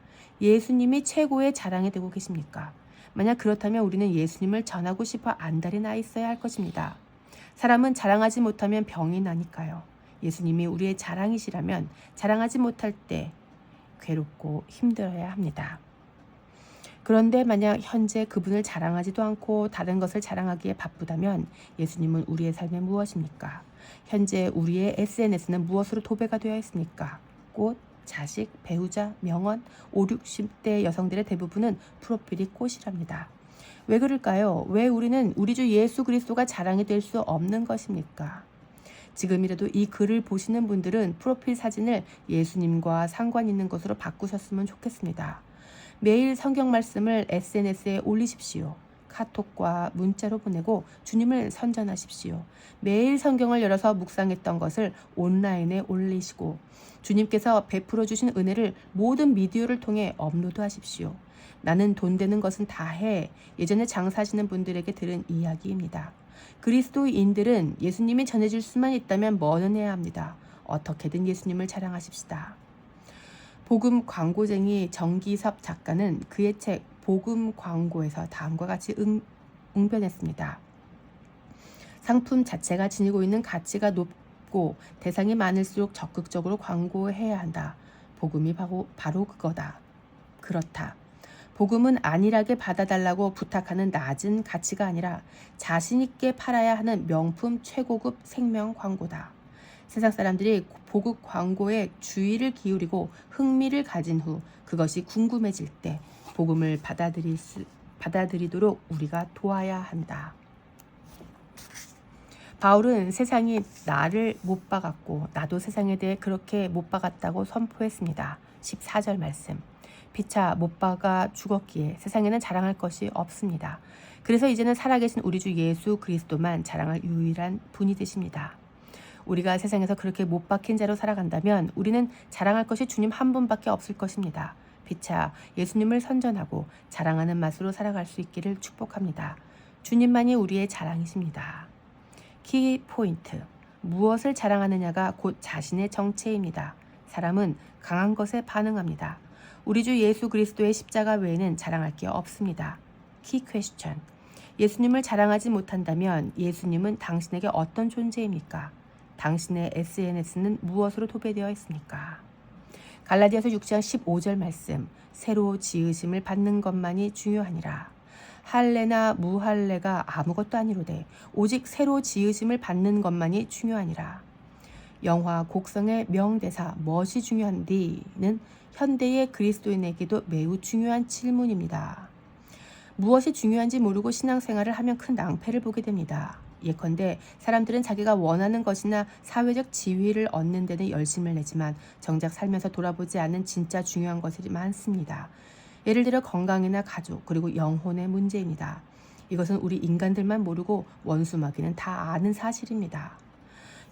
예수님이 최고의 자랑이 되고 계십니까? 만약 그렇다면 우리는 예수님을 전하고 싶어 안달이 나 있어야 할 것입니다. 사람은 자랑하지 못하면 병이 나니까요. 예수님이 우리의 자랑이시라면 자랑하지 못할 때 괴롭고 힘들어야 합니다. 그런데 만약 현재 그분을 자랑하지도 않고 다른 것을 자랑하기에 바쁘다면 예수님은 우리의 삶에 무엇입니까? 현재 우리의 SNS는 무엇으로 도배가 되어 있습니까? 꽃, 자식, 배우자, 명언, 5, 60대 여성들의 대부분은 프로필이 꽃이랍니다. 왜 그럴까요? 왜 우리는 우리 주 예수 그리스도가 자랑이 될 수 없는 것입니까? 지금이라도 이 글을 보시는 분들은 프로필 사진을 예수님과 상관 있는 것으로 바꾸셨으면 좋겠습니다. 매일 성경 말씀을 SNS에 올리십시오. 카톡과 문자로 보내고 주님을 선전하십시오. 매일 성경을 열어서 묵상했던 것을 온라인에 올리시고 주님께서 베풀어 주신 은혜를 모든 미디어를 통해 업로드하십시오. 나는 돈 되는 것은 다 해. 예전에 장사하시는 분들에게 들은 이야기입니다. 그리스도인들은 예수님이 전해질 수만 있다면 뭐는 해야 합니다. 어떻게든 예수님을 자랑하십시다. 복음 광고쟁이 정기섭 작가는 그의 책 복음 광고에서 다음과 같이 응변했습니다. 상품 자체가 지니고 있는 가치가 높고 대상이 많을수록 적극적으로 광고해야 한다. 복음이 바로 그거다. 그렇다. 복음은 안일하게 받아달라고 부탁하는 낮은 가치가 아니라 자신있게 팔아야 하는 명품 최고급 생명 광고다. 세상 사람들이 복음 광고에 주의를 기울이고 흥미를 가진 후 그것이 궁금해질 때 복음을 받아들이도록 우리가 도와야 한다. 바울은 세상이 나를 못 박았고 나도 세상에 대해 그렇게 못 박았다고 선포했습니다. 14절 말씀. 피차 못 박아 죽었기에 세상에는 자랑할 것이 없습니다. 그래서 이제는 살아계신 우리 주 예수 그리스도만 자랑할 유일한 분이 되십니다. 우리가 세상에서 그렇게 못 박힌 자로 살아간다면 우리는 자랑할 것이 주님 한 분밖에 없을 것입니다. 피차 예수님을 선전하고 자랑하는 맛으로 살아갈 수 있기를 축복합니다. 주님만이 우리의 자랑이십니다. 키 포인트. 무엇을 자랑하느냐가 곧 자신의 정체입니다. 사람은 강한 것에 반응합니다. 우리 주 예수 그리스도의 십자가 외에는 자랑할 게 없습니다. 키 퀘스천. 예수님을 자랑하지 못한다면 예수님은 당신에게 어떤 존재입니까? 당신의 SNS는 무엇으로 도배되어 있습니까? 갈라디아서 6장 15절 말씀. 새로 지으심을 받는 것만이 중요하니라. 할례나 무할례가 아무것도 아니로되 오직 새로 지으심을 받는 것만이 중요하니라. 영화 곡성의 명대사 무엇이 중요한디는 현대의 그리스도인에게도 매우 중요한 질문입니다. 무엇이 중요한지 모르고 신앙생활을 하면 큰 낭패를 보게 됩니다. 예컨대 사람들은 자기가 원하는 것이나 사회적 지위를 얻는 데는 열심을 내지만 정작 살면서 돌아보지 않는 진짜 중요한 것이 많습니다. 예를 들어 건강이나 가족 그리고 영혼의 문제입니다. 이것은 우리 인간들만 모르고 원수마귀는 다 아는 사실입니다.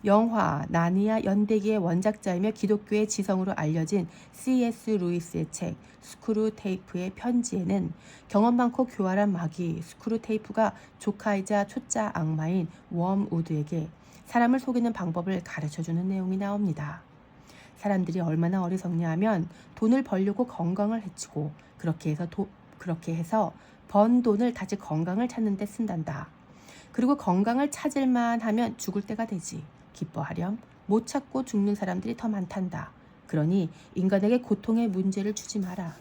영화 나니아 연대기의 원작자이며 기독교의 지성으로 알려진 C.S. 루이스의 책 스크루테이프의 편지에는 경험 많고 교활한 마귀 스크루테이프가 조카이자 초짜 악마인 웜우드에게 사람을 속이는 방법을 가르쳐주는 내용이 나옵니다. 사람들이 얼마나 어리석냐 하면 돈을 벌려고 건강을 해치고 그렇게 해서 번 돈을 다시 건강을 찾는 데 쓴단다. 그리고 건강을 찾을만 하면 죽을 때가 되지. 기뻐하렴 못 찾고 죽는 사람들이 더 많단다. 그러니 인간에게 고통의 문제를 주지 마라.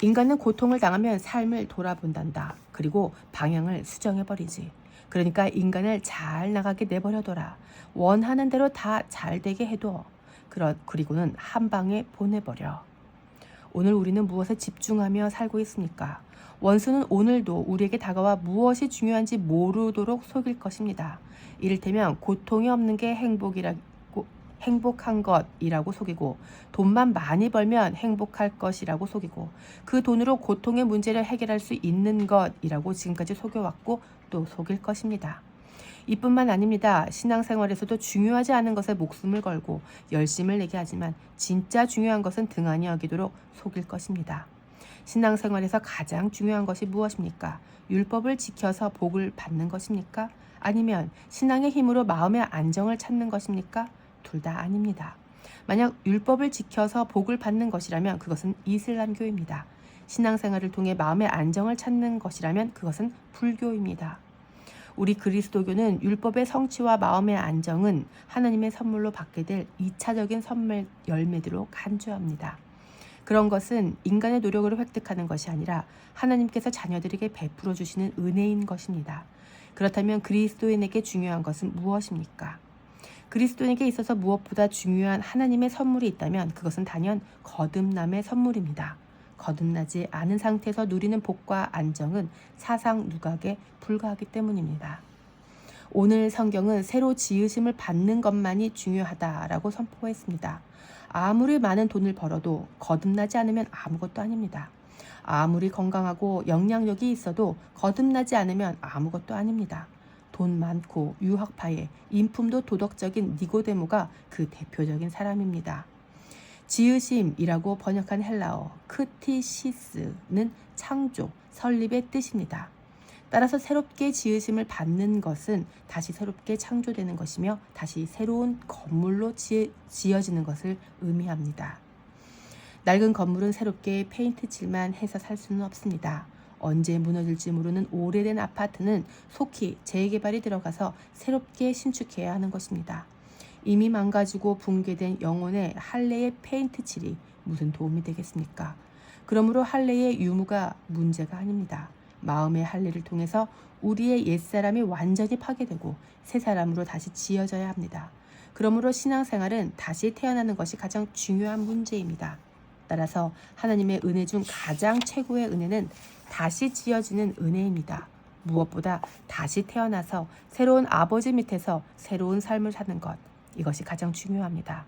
인간은 고통을 당하면 삶을 돌아본단다. 그리고 방향을 수정해버리지. 그러니까 인간을 잘 나가게 내버려둬라. 원하는 대로 다 잘되게 해둬. 그리고는 한 방에 보내버려. 오늘 우리는 무엇에 집중하며 살고 있습니까? 원수는 오늘도 우리에게 다가와 무엇이 중요한지 모르도록 속일 것입니다. 이를테면 고통이 없는 게 행복한 것이라고 속이고 돈만 많이 벌면 행복할 것이라고 속이고 그 돈으로 고통의 문제를 해결할 수 있는 것이라고 지금까지 속여왔고 또 속일 것입니다. 이뿐만 아닙니다. 신앙생활에서도 중요하지 않은 것에 목숨을 걸고 열심을 내게 하지만 진짜 중요한 것은 등한히 여기도록 속일 것입니다. 신앙생활에서 가장 중요한 것이 무엇입니까? 율법을 지켜서 복을 받는 것입니까? 아니면 신앙의 힘으로 마음의 안정을 찾는 것입니까? 둘 다 아닙니다. 만약 율법을 지켜서 복을 받는 것이라면 그것은 이슬람교입니다. 신앙생활을 통해 마음의 안정을 찾는 것이라면 그것은 불교입니다. 우리 그리스도교는 율법의 성취와 마음의 안정은 하나님의 선물로 받게 될 2차적인 선물 열매대로 간주합니다. 그런 것은 인간의 노력으로 획득하는 것이 아니라 하나님께서 자녀들에게 베풀어 주시는 은혜인 것입니다. 그렇다면 그리스도인에게 중요한 것은 무엇입니까? 그리스도인에게 있어서 무엇보다 중요한 하나님의 선물이 있다면 그것은 단연 거듭남의 선물입니다. 거듭나지 않은 상태에서 누리는 복과 안정은 사상 누각에 불과하기 때문입니다. 오늘 성경은 새로 지으심을 받는 것만이 중요하다라고 선포했습니다. 아무리 많은 돈을 벌어도 거듭나지 않으면 아무것도 아닙니다. 아무리 건강하고 영향력이 있어도 거듭나지 않으면 아무것도 아닙니다. 돈 많고 유학파에 인품도 도덕적인 니고데모가 그 대표적인 사람입니다. 지으심이라고 번역한 헬라어 크티시스는 창조, 설립의 뜻입니다. 따라서 새롭게 지으심을 받는 것은 다시 새롭게 창조되는 것이며 다시 새로운 건물로 지어지는 것을 의미합니다. 낡은 건물은 새롭게 페인트 칠만 해서 살 수는 없습니다. 언제 무너질지 모르는 오래된 아파트는 속히 재개발이 들어가서 새롭게 신축해야 하는 것입니다. 이미 망가지고 붕괴된 영혼의 할례의 페인트 칠이 무슨 도움이 되겠습니까? 그러므로 할례의 유무가 문제가 아닙니다. 마음의 할례를 통해서 우리의 옛사람이 완전히 파괴되고 새 사람으로 다시 지어져야 합니다. 그러므로 신앙생활은 다시 태어나는 것이 가장 중요한 문제입니다. 따라서 하나님의 은혜 중 가장 최고의 은혜는 다시 지어지는 은혜입니다. 무엇보다 다시 태어나서 새로운 아버지 밑에서 새로운 삶을 사는 것, 이것이 가장 중요합니다.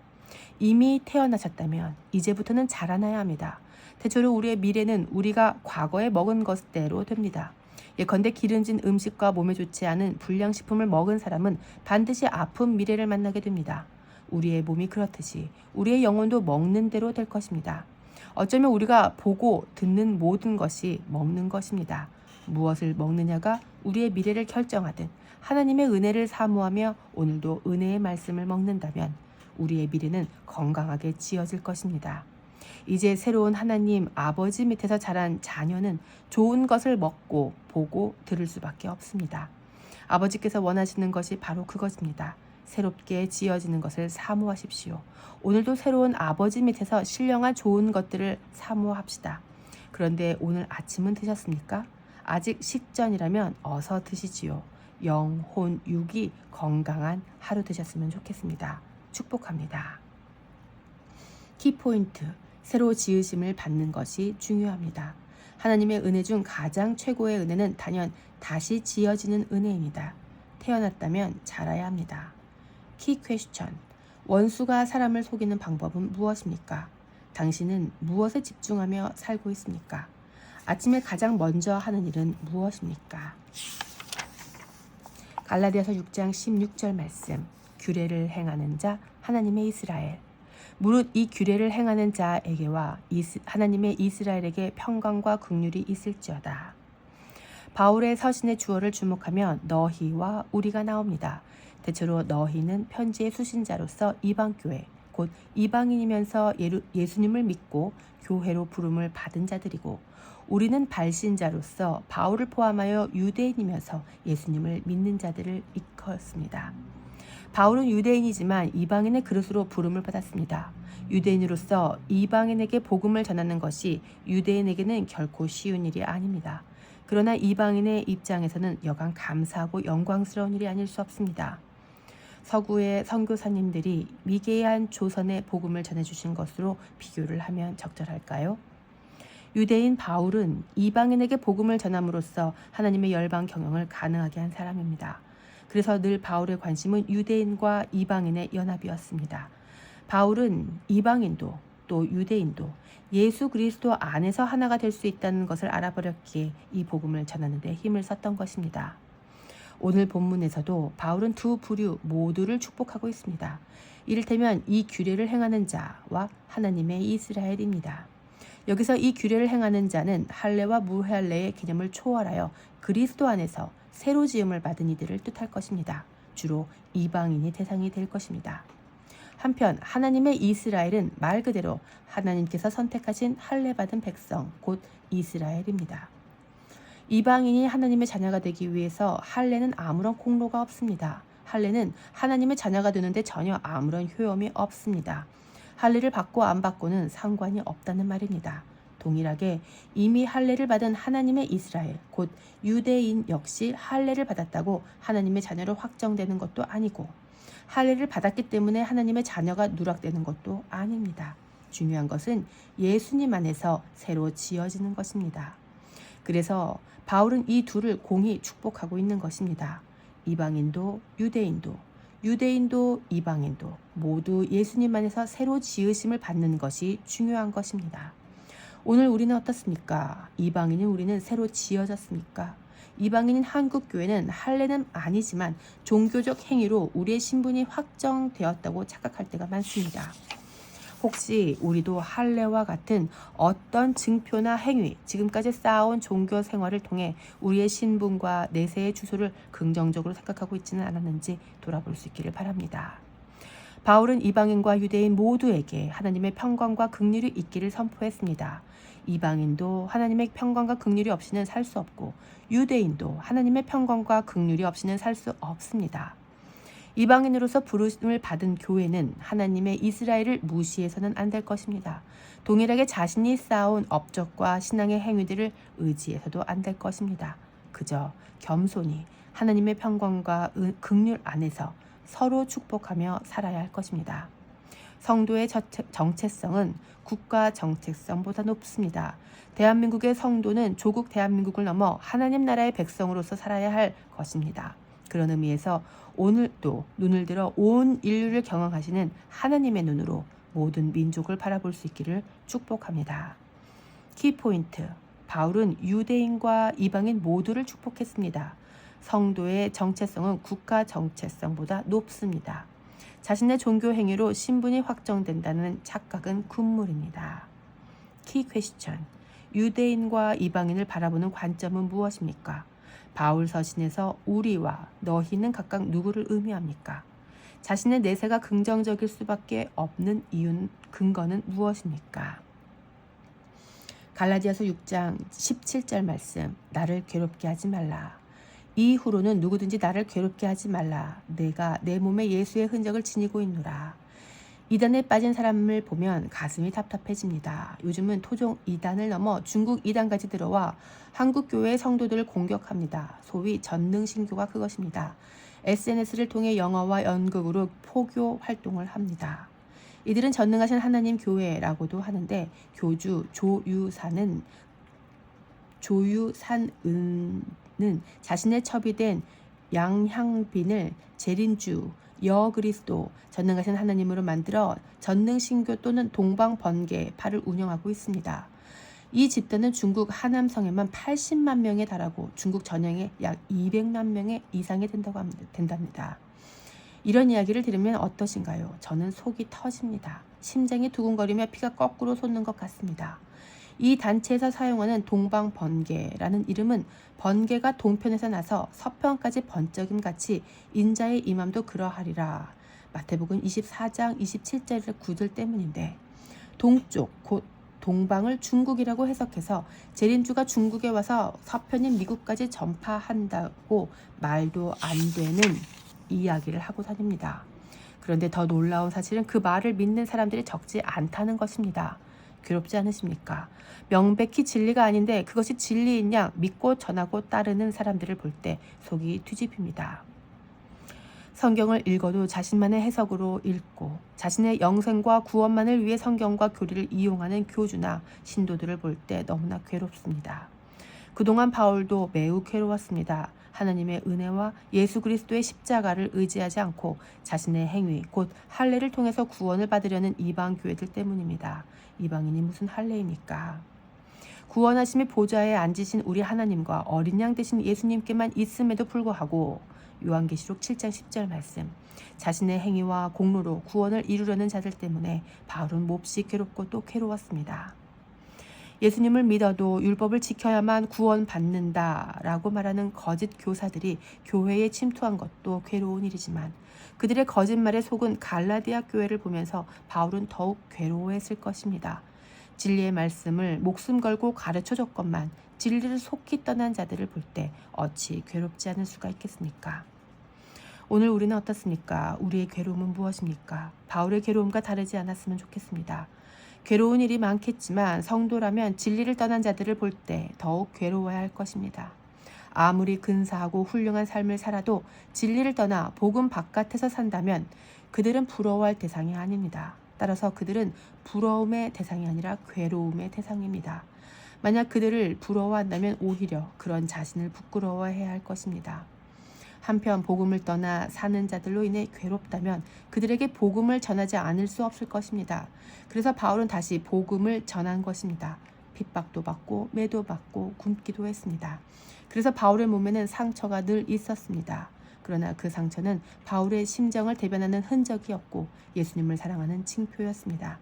이미 태어나셨다면 이제부터는 자라나야 합니다. 대체로 우리의 미래는 우리가 과거에 먹은 것대로 됩니다. 예컨대 기름진 음식과 몸에 좋지 않은 불량식품을 먹은 사람은 반드시 아픈 미래를 만나게 됩니다. 우리의 몸이 그렇듯이 우리의 영혼도 먹는 대로 될 것입니다. 어쩌면 우리가 보고 듣는 모든 것이 먹는 것입니다. 무엇을 먹느냐가 우리의 미래를 결정하듯 하나님의 은혜를 사모하며 오늘도 은혜의 말씀을 먹는다면 우리의 미래는 건강하게 지어질 것입니다. 이제 새로운 하나님 아버지 밑에서 자란 자녀는 좋은 것을 먹고 보고 들을 수밖에 없습니다. 아버지께서 원하시는 것이 바로 그것입니다. 새롭게 지어지는 것을 사모하십시오. 오늘도 새로운 아버지 밑에서 신령한 좋은 것들을 사모합시다. 그런데 오늘 아침은 드셨습니까? 아직 식전이라면 어서 드시지요. 영, 혼, 육이 건강한 하루 되셨으면 좋겠습니다. 축복합니다. 키포인트, 새로 지으심을 받는 것이 중요합니다. 하나님의 은혜 중 가장 최고의 은혜는 단연 다시 지어지는 은혜입니다. 태어났다면 자라야 합니다. 키 퀘스천, 원수가 사람을 속이는 방법은 무엇입니까? 당신은 무엇에 집중하며 살고 있습니까? 아침에 가장 먼저 하는 일은 무엇입니까? 갈라디아서 6장 16절 말씀, 규례를 행하는 자 하나님의 이스라엘. 무릇 이 규례를 행하는 자에게와 하나님의 이스라엘에게 평강과 긍휼이 있을지어다. 바울의 서신의 주어를 주목하면 너희와 우리가 나옵니다. 대체로 너희는 편지의 수신자로서 이방교회, 곧 이방인이면서 예수님을 믿고 교회로 부름을 받은 자들이고, 우리는 발신자로서 바울을 포함하여 유대인이면서 예수님을 믿는 자들을 일컫습니다. 바울은 유대인이지만 이방인의 그릇으로 부름을 받았습니다. 유대인으로서 이방인에게 복음을 전하는 것이 유대인에게는 결코 쉬운 일이 아닙니다. 그러나 이방인의 입장에서는 여간 감사하고 영광스러운 일이 아닐 수 없습니다. 서구의 선교사님들이 미개한 조선의 복음을 전해주신 것으로 비교를 하면 적절할까요? 유대인 바울은 이방인에게 복음을 전함으로써 하나님의 열방 경영을 가능하게 한 사람입니다. 그래서 늘 바울의 관심은 유대인과 이방인의 연합이었습니다. 바울은 이방인도 또 유대인도 예수 그리스도 안에서 하나가 될 수 있다는 것을 알아버렸기에 이 복음을 전하는 데 힘을 썼던 것입니다. 오늘 본문에서도 바울은 두 부류 모두를 축복하고 있습니다. 이를테면 이 규례를 행하는 자와 하나님의 이스라엘입니다. 여기서 이 규례를 행하는 자는 할례와 무할례의 개념을 초월하여 그리스도 안에서 새로 지음을 받은 이들을 뜻할 것입니다. 주로 이방인이 대상이 될 것입니다. 한편 하나님의 이스라엘은 말 그대로 하나님께서 선택하신 할례 받은 백성, 곧 이스라엘입니다. 이방인이 하나님의 자녀가 되기 위해서 할례는 아무런 공로가 없습니다. 할례는 하나님의 자녀가 되는데 전혀 아무런 효험이 없습니다. 할례를 받고 안 받고는 상관이 없다는 말입니다. 동일하게 이미 할례를 받은 하나님의 이스라엘, 곧 유대인 역시 할례를 받았다고 하나님의 자녀로 확정되는 것도 아니고, 할례를 받았기 때문에 하나님의 자녀가 누락되는 것도 아닙니다. 중요한 것은 예수님 안에서 새로 지어지는 것입니다. 그래서 바울은 이 둘을 공히 축복하고 있는 것입니다. 이방인도 유대인도, 유대인도 이방인도 모두 예수님 안에서 새로 지으심을 받는 것이 중요한 것입니다. 오늘 우리는 어떻습니까? 이방인인 우리는 새로 지어졌습니까? 이방인인 한국교회는 할례는 아니지만 종교적 행위로 우리의 신분이 확정되었다고 착각할 때가 많습니다. 혹시 우리도 할례와 같은 어떤 증표나 행위, 지금까지 쌓아온 종교 생활을 통해 우리의 신분과 내세의 주소를 긍정적으로 생각하고 있지는 않았는지 돌아볼 수 있기를 바랍니다. 바울은 이방인과 유대인 모두에게 하나님의 평강과 긍휼이 있기를 선포했습니다. 이방인도 하나님의 평강과 긍휼이 없이는 살 수 없고, 유대인도 하나님의 평강과 긍휼이 없이는 살 수 없습니다. 이방인으로서 부르심을 받은 교회는 하나님의 이스라엘을 무시해서는 안 될 것입니다. 동일하게 자신이 쌓아온 업적과 신앙의 행위들을 의지해서도 안 될 것입니다. 그저 겸손히 하나님의 평강과 긍휼 안에서 서로 축복하며 살아야 할 것입니다. 성도의 정체성은 국가 정체성보다 높습니다. 대한민국의 성도는 조국 대한민국을 넘어 하나님 나라의 백성으로서 살아야 할 것입니다. 그런 의미에서 오늘도 눈을 들어 온 인류를 경영하시는 하나님의 눈으로 모든 민족을 바라볼 수 있기를 축복합니다. 키포인트, 바울은 유대인과 이방인 모두를 축복했습니다. 성도의 정체성은 국가 정체성보다 높습니다. 자신의 종교 행위로 신분이 확정된다는 착각은 군물입니다. 키 퀘스천. 유대인과 이방인을 바라보는 관점은 무엇입니까? 바울 서신에서 우리와 너희는 각각 누구를 의미합니까? 자신의 내세가 긍정적일 수밖에 없는 근거는 무엇입니까? 갈라디아서 6장 17절 말씀. 나를 괴롭게 하지 말라. 이후로는 누구든지 나를 괴롭게 하지 말라. 내가 내 몸에 예수의 흔적을 지니고 있노라. 이단에 빠진 사람을 보면 가슴이 답답해집니다. 요즘은 토종 이단을 넘어 중국 이단까지 들어와 한국 교회의 성도들을 공격합니다. 소위 전능신교가 그것입니다. SNS를 통해 영어와 연극으로 포교 활동을 합니다. 이들은 전능하신 하나님 교회라고도 하는데 교주 조유산은은 자신의 첩이된 양향빈을 재림주 여그리스도 전능하신 하나님으로 만들어 전능신교 또는 동방번개파를 운영하고 있습니다. 이 집단은 중국 하남성에만 80만 명에 달하고 중국 전역에 약 200만 명의 이상이 된답니다. 이런 이야기를 들으면 어떠신가요? 저는 속이 터집니다. 심장이 두근거리며 피가 거꾸로 솟는 것 같습니다. 이 단체에서 사용하는 동방번개라는 이름은 번개가 동편에서 나서 서편까지 번쩍임 같이 인자의 임함도 그러하리라. 마태복음 24장 27절 구절 때문인데 동쪽 곧 동방을 중국이라고 해석해서 재림주가 중국에 와서 서편인 미국까지 전파한다고 말도 안 되는 이야기를 하고 다닙니다. 그런데 더 놀라운 사실은 그 말을 믿는 사람들이 적지 않다는 것입니다. 괴롭지 않으십니까? 명백히 진리가 아닌데 그것이 진리인 양 믿고 전하고 따르는 사람들을 볼 때 속이 뒤집힙니다. 성경을 읽어도 자신만의 해석으로 읽고 자신의 영생과 구원만을 위해 성경과 교리를 이용하는 교주나 신도들을 볼 때 너무나 괴롭습니다. 그동안 바울도 매우 괴로웠습니다. 하나님의 은혜와 예수 그리스도의 십자가를 의지하지 않고 자신의 행위 곧 할례를 통해서 구원을 받으려는 이방 교회들 때문입니다. 이방인이 무슨 할례입니까? 구원하심의 보좌에 앉으신 우리 하나님과 어린 양 되신 예수님께만 있음에도 불구하고 요한계시록 7장 10절 말씀. 자신의 행위와 공로로 구원을 이루려는 자들 때문에 바울은 몹시 괴롭고 또 괴로웠습니다. 예수님을 믿어도 율법을 지켜야만 구원받는다라고 말하는 거짓 교사들이 교회에 침투한 것도 괴로운 일이지만 그들의 거짓말에 속은 갈라디아 교회를 보면서 바울은 더욱 괴로워했을 것입니다. 진리의 말씀을 목숨 걸고 가르쳐줬건만 진리를 속히 떠난 자들을 볼 때 어찌 괴롭지 않을 수가 있겠습니까? 오늘 우리는 어떻습니까? 우리의 괴로움은 무엇입니까? 바울의 괴로움과 다르지 않았으면 좋겠습니다. 괴로운 일이 많겠지만 성도라면 진리를 떠난 자들을 볼 때 더욱 괴로워야 할 것입니다. 아무리 근사하고 훌륭한 삶을 살아도 진리를 떠나 복음 바깥에서 산다면 그들은 부러워할 대상이 아닙니다. 따라서 그들은 부러움의 대상이 아니라 괴로움의 대상입니다. 만약 그들을 부러워한다면 오히려 그런 자신을 부끄러워해야 할 것입니다. 한편 복음을 떠나 사는 자들로 인해 괴롭다면 그들에게 복음을 전하지 않을 수 없을 것입니다. 그래서 바울은 다시 복음을 전한 것입니다. 핍박도 받고 매도 받고 굶기도 했습니다. 그래서 바울의 몸에는 상처가 늘 있었습니다. 그러나 그 상처는 바울의 심정을 대변하는 흔적이 없고 예수님을 사랑하는 징표였습니다.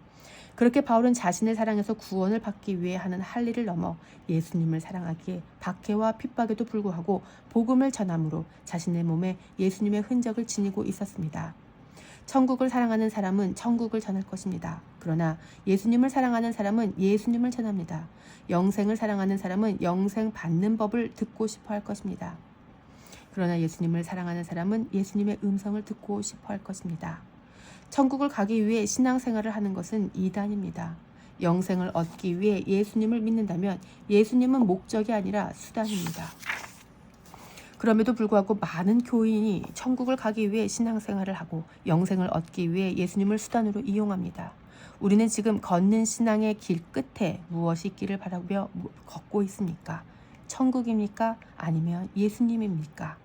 그렇게 바울은 자신을 사랑해서 구원을 받기 위해 하는 할 일을 넘어 예수님을 사랑하기에 박해와 핍박에도 불구하고 복음을 전함으로 자신의 몸에 예수님의 흔적을 지니고 있었습니다. 천국을 사랑하는 사람은 천국을 전할 것입니다. 그러나 예수님을 사랑하는 사람은 예수님을 전합니다. 영생을 사랑하는 사람은 영생 받는 법을 듣고 싶어 할 것입니다. 그러나 예수님을 사랑하는 사람은 예수님의 음성을 듣고 싶어 할 것입니다. 천국을 가기 위해 신앙생활을 하는 것은 이단입니다. 영생을 얻기 위해 예수님을 믿는다면 예수님은 목적이 아니라 수단입니다. 그럼에도 불구하고 많은 교인이 천국을 가기 위해 신앙생활을 하고 영생을 얻기 위해 예수님을 수단으로 이용합니다. 우리는 지금 걷는 신앙의 길 끝에 무엇이 있기를 바라며 걷고 있습니까? 천국입니까? 아니면 예수님입니까?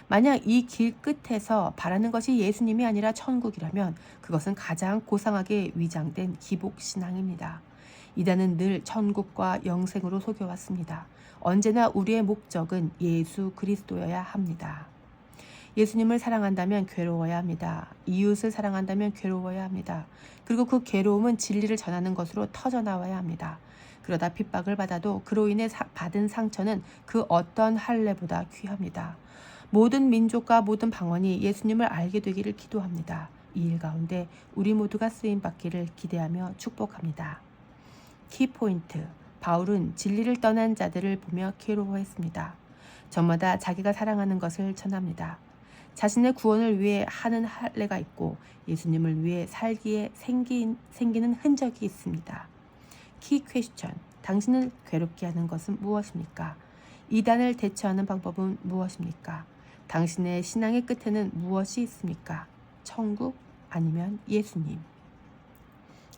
만약 이 길 끝에서 바라는 것이 예수님이 아니라 천국이라면 그것은 가장 고상하게 위장된 기복신앙입니다. 이단은 늘 천국과 영생으로 속여왔습니다. 언제나 우리의 목적은 예수 그리스도여야 합니다. 예수님을 사랑한다면 괴로워야 합니다. 이웃을 사랑한다면 괴로워야 합니다. 그리고 그 괴로움은 진리를 전하는 것으로 터져나와야 합니다. 그러다 핍박을 받아도 그로 인해 받은 상처는 그 어떤 할례보다 귀합니다. 모든 민족과 모든 방언이 예수님을 알게 되기를 기도합니다. 이 일 가운데 우리 모두가 쓰임받기를 기대하며 축복합니다. 키포인트. 바울은 진리를 떠난 자들을 보며 괴로워했습니다. 저마다 자기가 사랑하는 것을 전합니다. 자신의 구원을 위해 하는 할례가 있고 예수님을 위해 살기에 생기는 흔적이 있습니다. 키 퀘스천. 당신을 괴롭게 하는 것은 무엇입니까? 이단을 대처하는 방법은 무엇입니까? 당신의 신앙의 끝에는 무엇이 있습니까? 천국 아니면 예수님.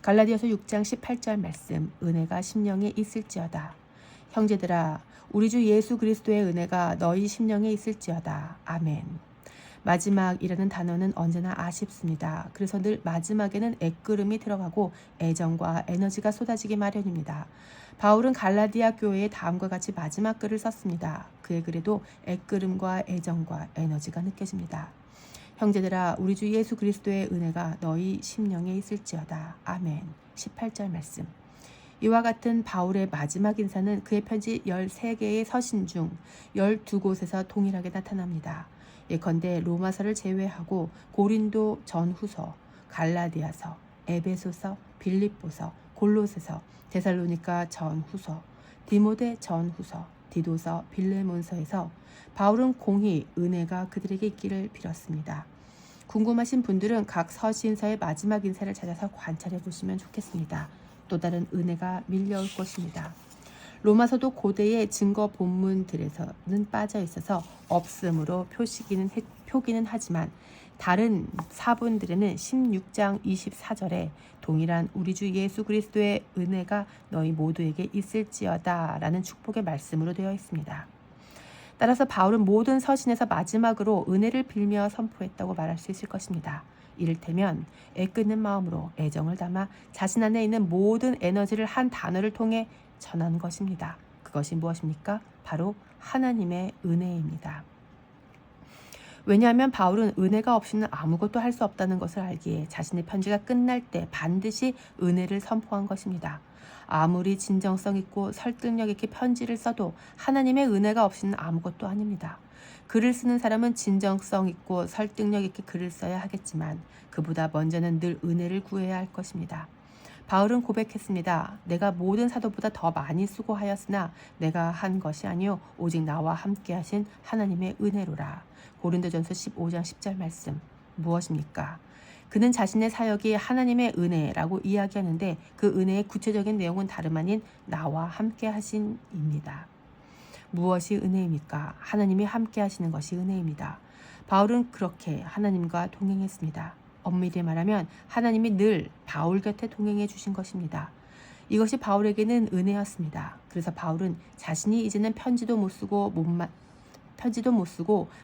갈라디아서 6장 18절 말씀. 은혜가 심령에 있을지어다. 형제들아, 우리 주 예수 그리스도의 은혜가 너희 심령에 있을지어다. 아멘. 마지막이라는 단어는 언제나 아쉽습니다. 그래서 늘 마지막에는 애끓음이 들어가고 애정과 에너지가 쏟아지기 마련입니다. 바울은 갈라디아 교회에 다음과 같이 마지막 글을 썼습니다. 그의 글에도 애끓음과 애정과 에너지가 느껴집니다. 형제들아, 우리 주 예수 그리스도의 은혜가 너희 심령에 있을지어다. 아멘. 18절 말씀. 이와 같은 바울의 마지막 인사는 그의 편지 13개의 서신 중 12곳에서 동일하게 나타납니다. 예컨대 로마서를 제외하고 고린도 전후서, 갈라디아서, 에베소서, 빌립보서, 골로새서, 데살로니가 전후서, 디모데 전후서, 디도서, 빌레몬서에서 바울은 공히 은혜가 그들에게 있기를 빌었습니다. 궁금하신 분들은 각 서신서의 마지막 인사를 찾아서 관찰해 보시면 좋겠습니다. 또 다른 은혜가 밀려올 것입니다. 로마서도 고대의 증거 본문들에서는 빠져 있어서 없음으로 표기는 하지만 다른 사본들에는 16장 24절에 동일한 우리 주 예수 그리스도의 은혜가 너희 모두에게 있을지어다 라는 축복의 말씀으로 되어 있습니다. 따라서 바울은 모든 서신에서 마지막으로 은혜를 빌며 선포했다고 말할 수 있을 것입니다. 이를테면 애끓는 마음으로 애정을 담아 자신 안에 있는 모든 에너지를 한 단어를 통해 전한 것입니다. 그것이 무엇입니까? 바로 하나님의 은혜입니다. 왜냐하면 바울은 은혜가 없이는 아무것도 할 수 없다는 것을 알기에 자신의 편지가 끝날 때 반드시 은혜를 선포한 것입니다. 아무리 진정성 있고 설득력 있게 편지를 써도 하나님의 은혜가 없이는 아무것도 아닙니다. 글을 쓰는 사람은 진정성 있고 설득력 있게 글을 써야 하겠지만 그보다 먼저는 늘 은혜를 구해야 할 것입니다. 바울은 고백했습니다. 내가 모든 사도보다 더 많이 수고하였으나 내가 한 것이 아니요 오직 나와 함께 하신 하나님의 은혜로라. 고린도전서 15장 10절 말씀. 무엇입니까? 그는 자신의 사역이 하나님의 은혜라고 이야기하는데 그 은혜의 구체적인 내용은 다름 아닌 나와 함께 하신입니다. 무엇이 은혜입니까? 하나님이 함께 하시는 것이 은혜입니다. 바울은 그렇게 하나님과 동행했습니다. 엄밀히 말하면 하나님이 늘 바울 곁에 동행해 주신 것입니다. 이것이 바울에게는 은혜였습니다. 그래서 바울은 자신이 이제는 편지도 못 쓰고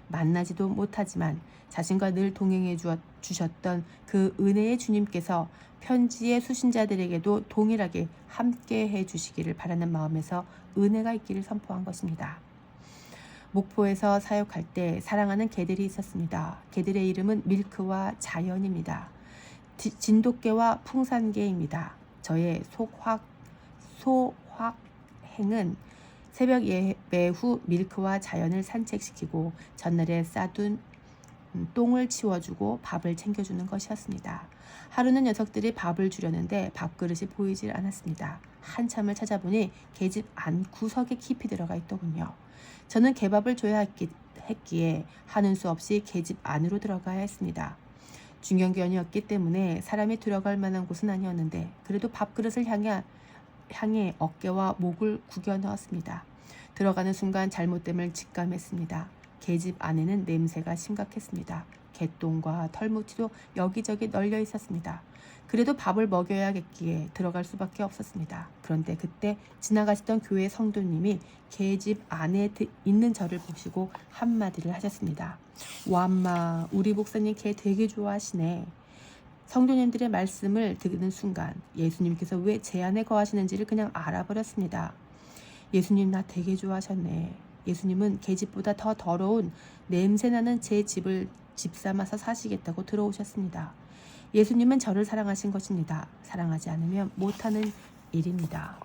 만나지도 못하지만 자신과 늘 동행해 주셨던 그 은혜의 주님께서 편지의 수신자들에게도 동일하게 함께 해 주시기를 바라는 마음에서 은혜가 있기를 선포한 것입니다. 목포에서 사역할 때 사랑하는 개들이 있었습니다. 개들의 이름은 밀크와 자연입니다. 진돗개와 풍산개입니다. 저의 소확행은 새벽 예배 후 밀크와 자연을 산책시키고 전날에 싸둔 똥을 치워주고 밥을 챙겨주는 것이었습니다. 하루는 녀석들이 밥을 주려는데 밥그릇이 보이질 않았습니다. 한참을 찾아보니 개집 안 구석에 깊이 들어가 있더군요. 저는 개밥을 줘야 했기에 하는 수 없이 개집 안으로 들어가야 했습니다. 중형견이었기 때문에 사람이 들어갈 만한 곳은 아니었는데 그래도 밥그릇을 향해 어깨와 목을 구겨 넣었습니다. 들어가는 순간 잘못됨을 직감했습니다. 개집 안에는 냄새가 심각했습니다. 개똥과 털뭉치도 여기저기 널려 있었습니다. 그래도 밥을 먹여야겠기에 들어갈 수밖에 없었습니다. 그런데 그때 지나가시던 교회 성도님이 개집 안에 있는 저를 보시고 한마디를 하셨습니다. 와, 엄마, 우리 목사님 개 되게 좋아하시네. 성도님들의 말씀을 듣는 순간 예수님께서 왜 제 안에 거하시는지를 그냥 알아버렸습니다. 예수님 나 되게 좋아하셨네. 예수님은 계집보다 더 더러운 냄새나는 제 집을 집 삼아서 사시겠다고 들어오셨습니다. 예수님은 저를 사랑하신 것입니다. 사랑하지 않으면 못하는 일입니다.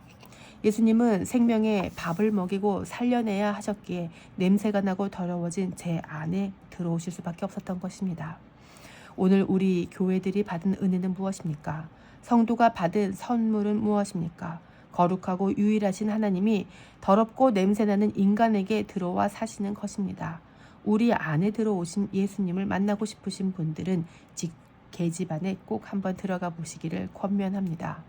예수님은 생명에 밥을 먹이고 살려내야 하셨기에 냄새가 나고 더러워진 제 안에 들어오실 수밖에 없었던 것입니다. 오늘 우리 교회들이 받은 은혜는 무엇입니까? 성도가 받은 선물은 무엇입니까? 거룩하고 유일하신 하나님이 더럽고 냄새나는 인간에게 들어와 사시는 것입니다. 우리 안에 들어오신 예수님을 만나고 싶으신 분들은 계집 안에 꼭 한번 들어가 보시기를 권면합니다.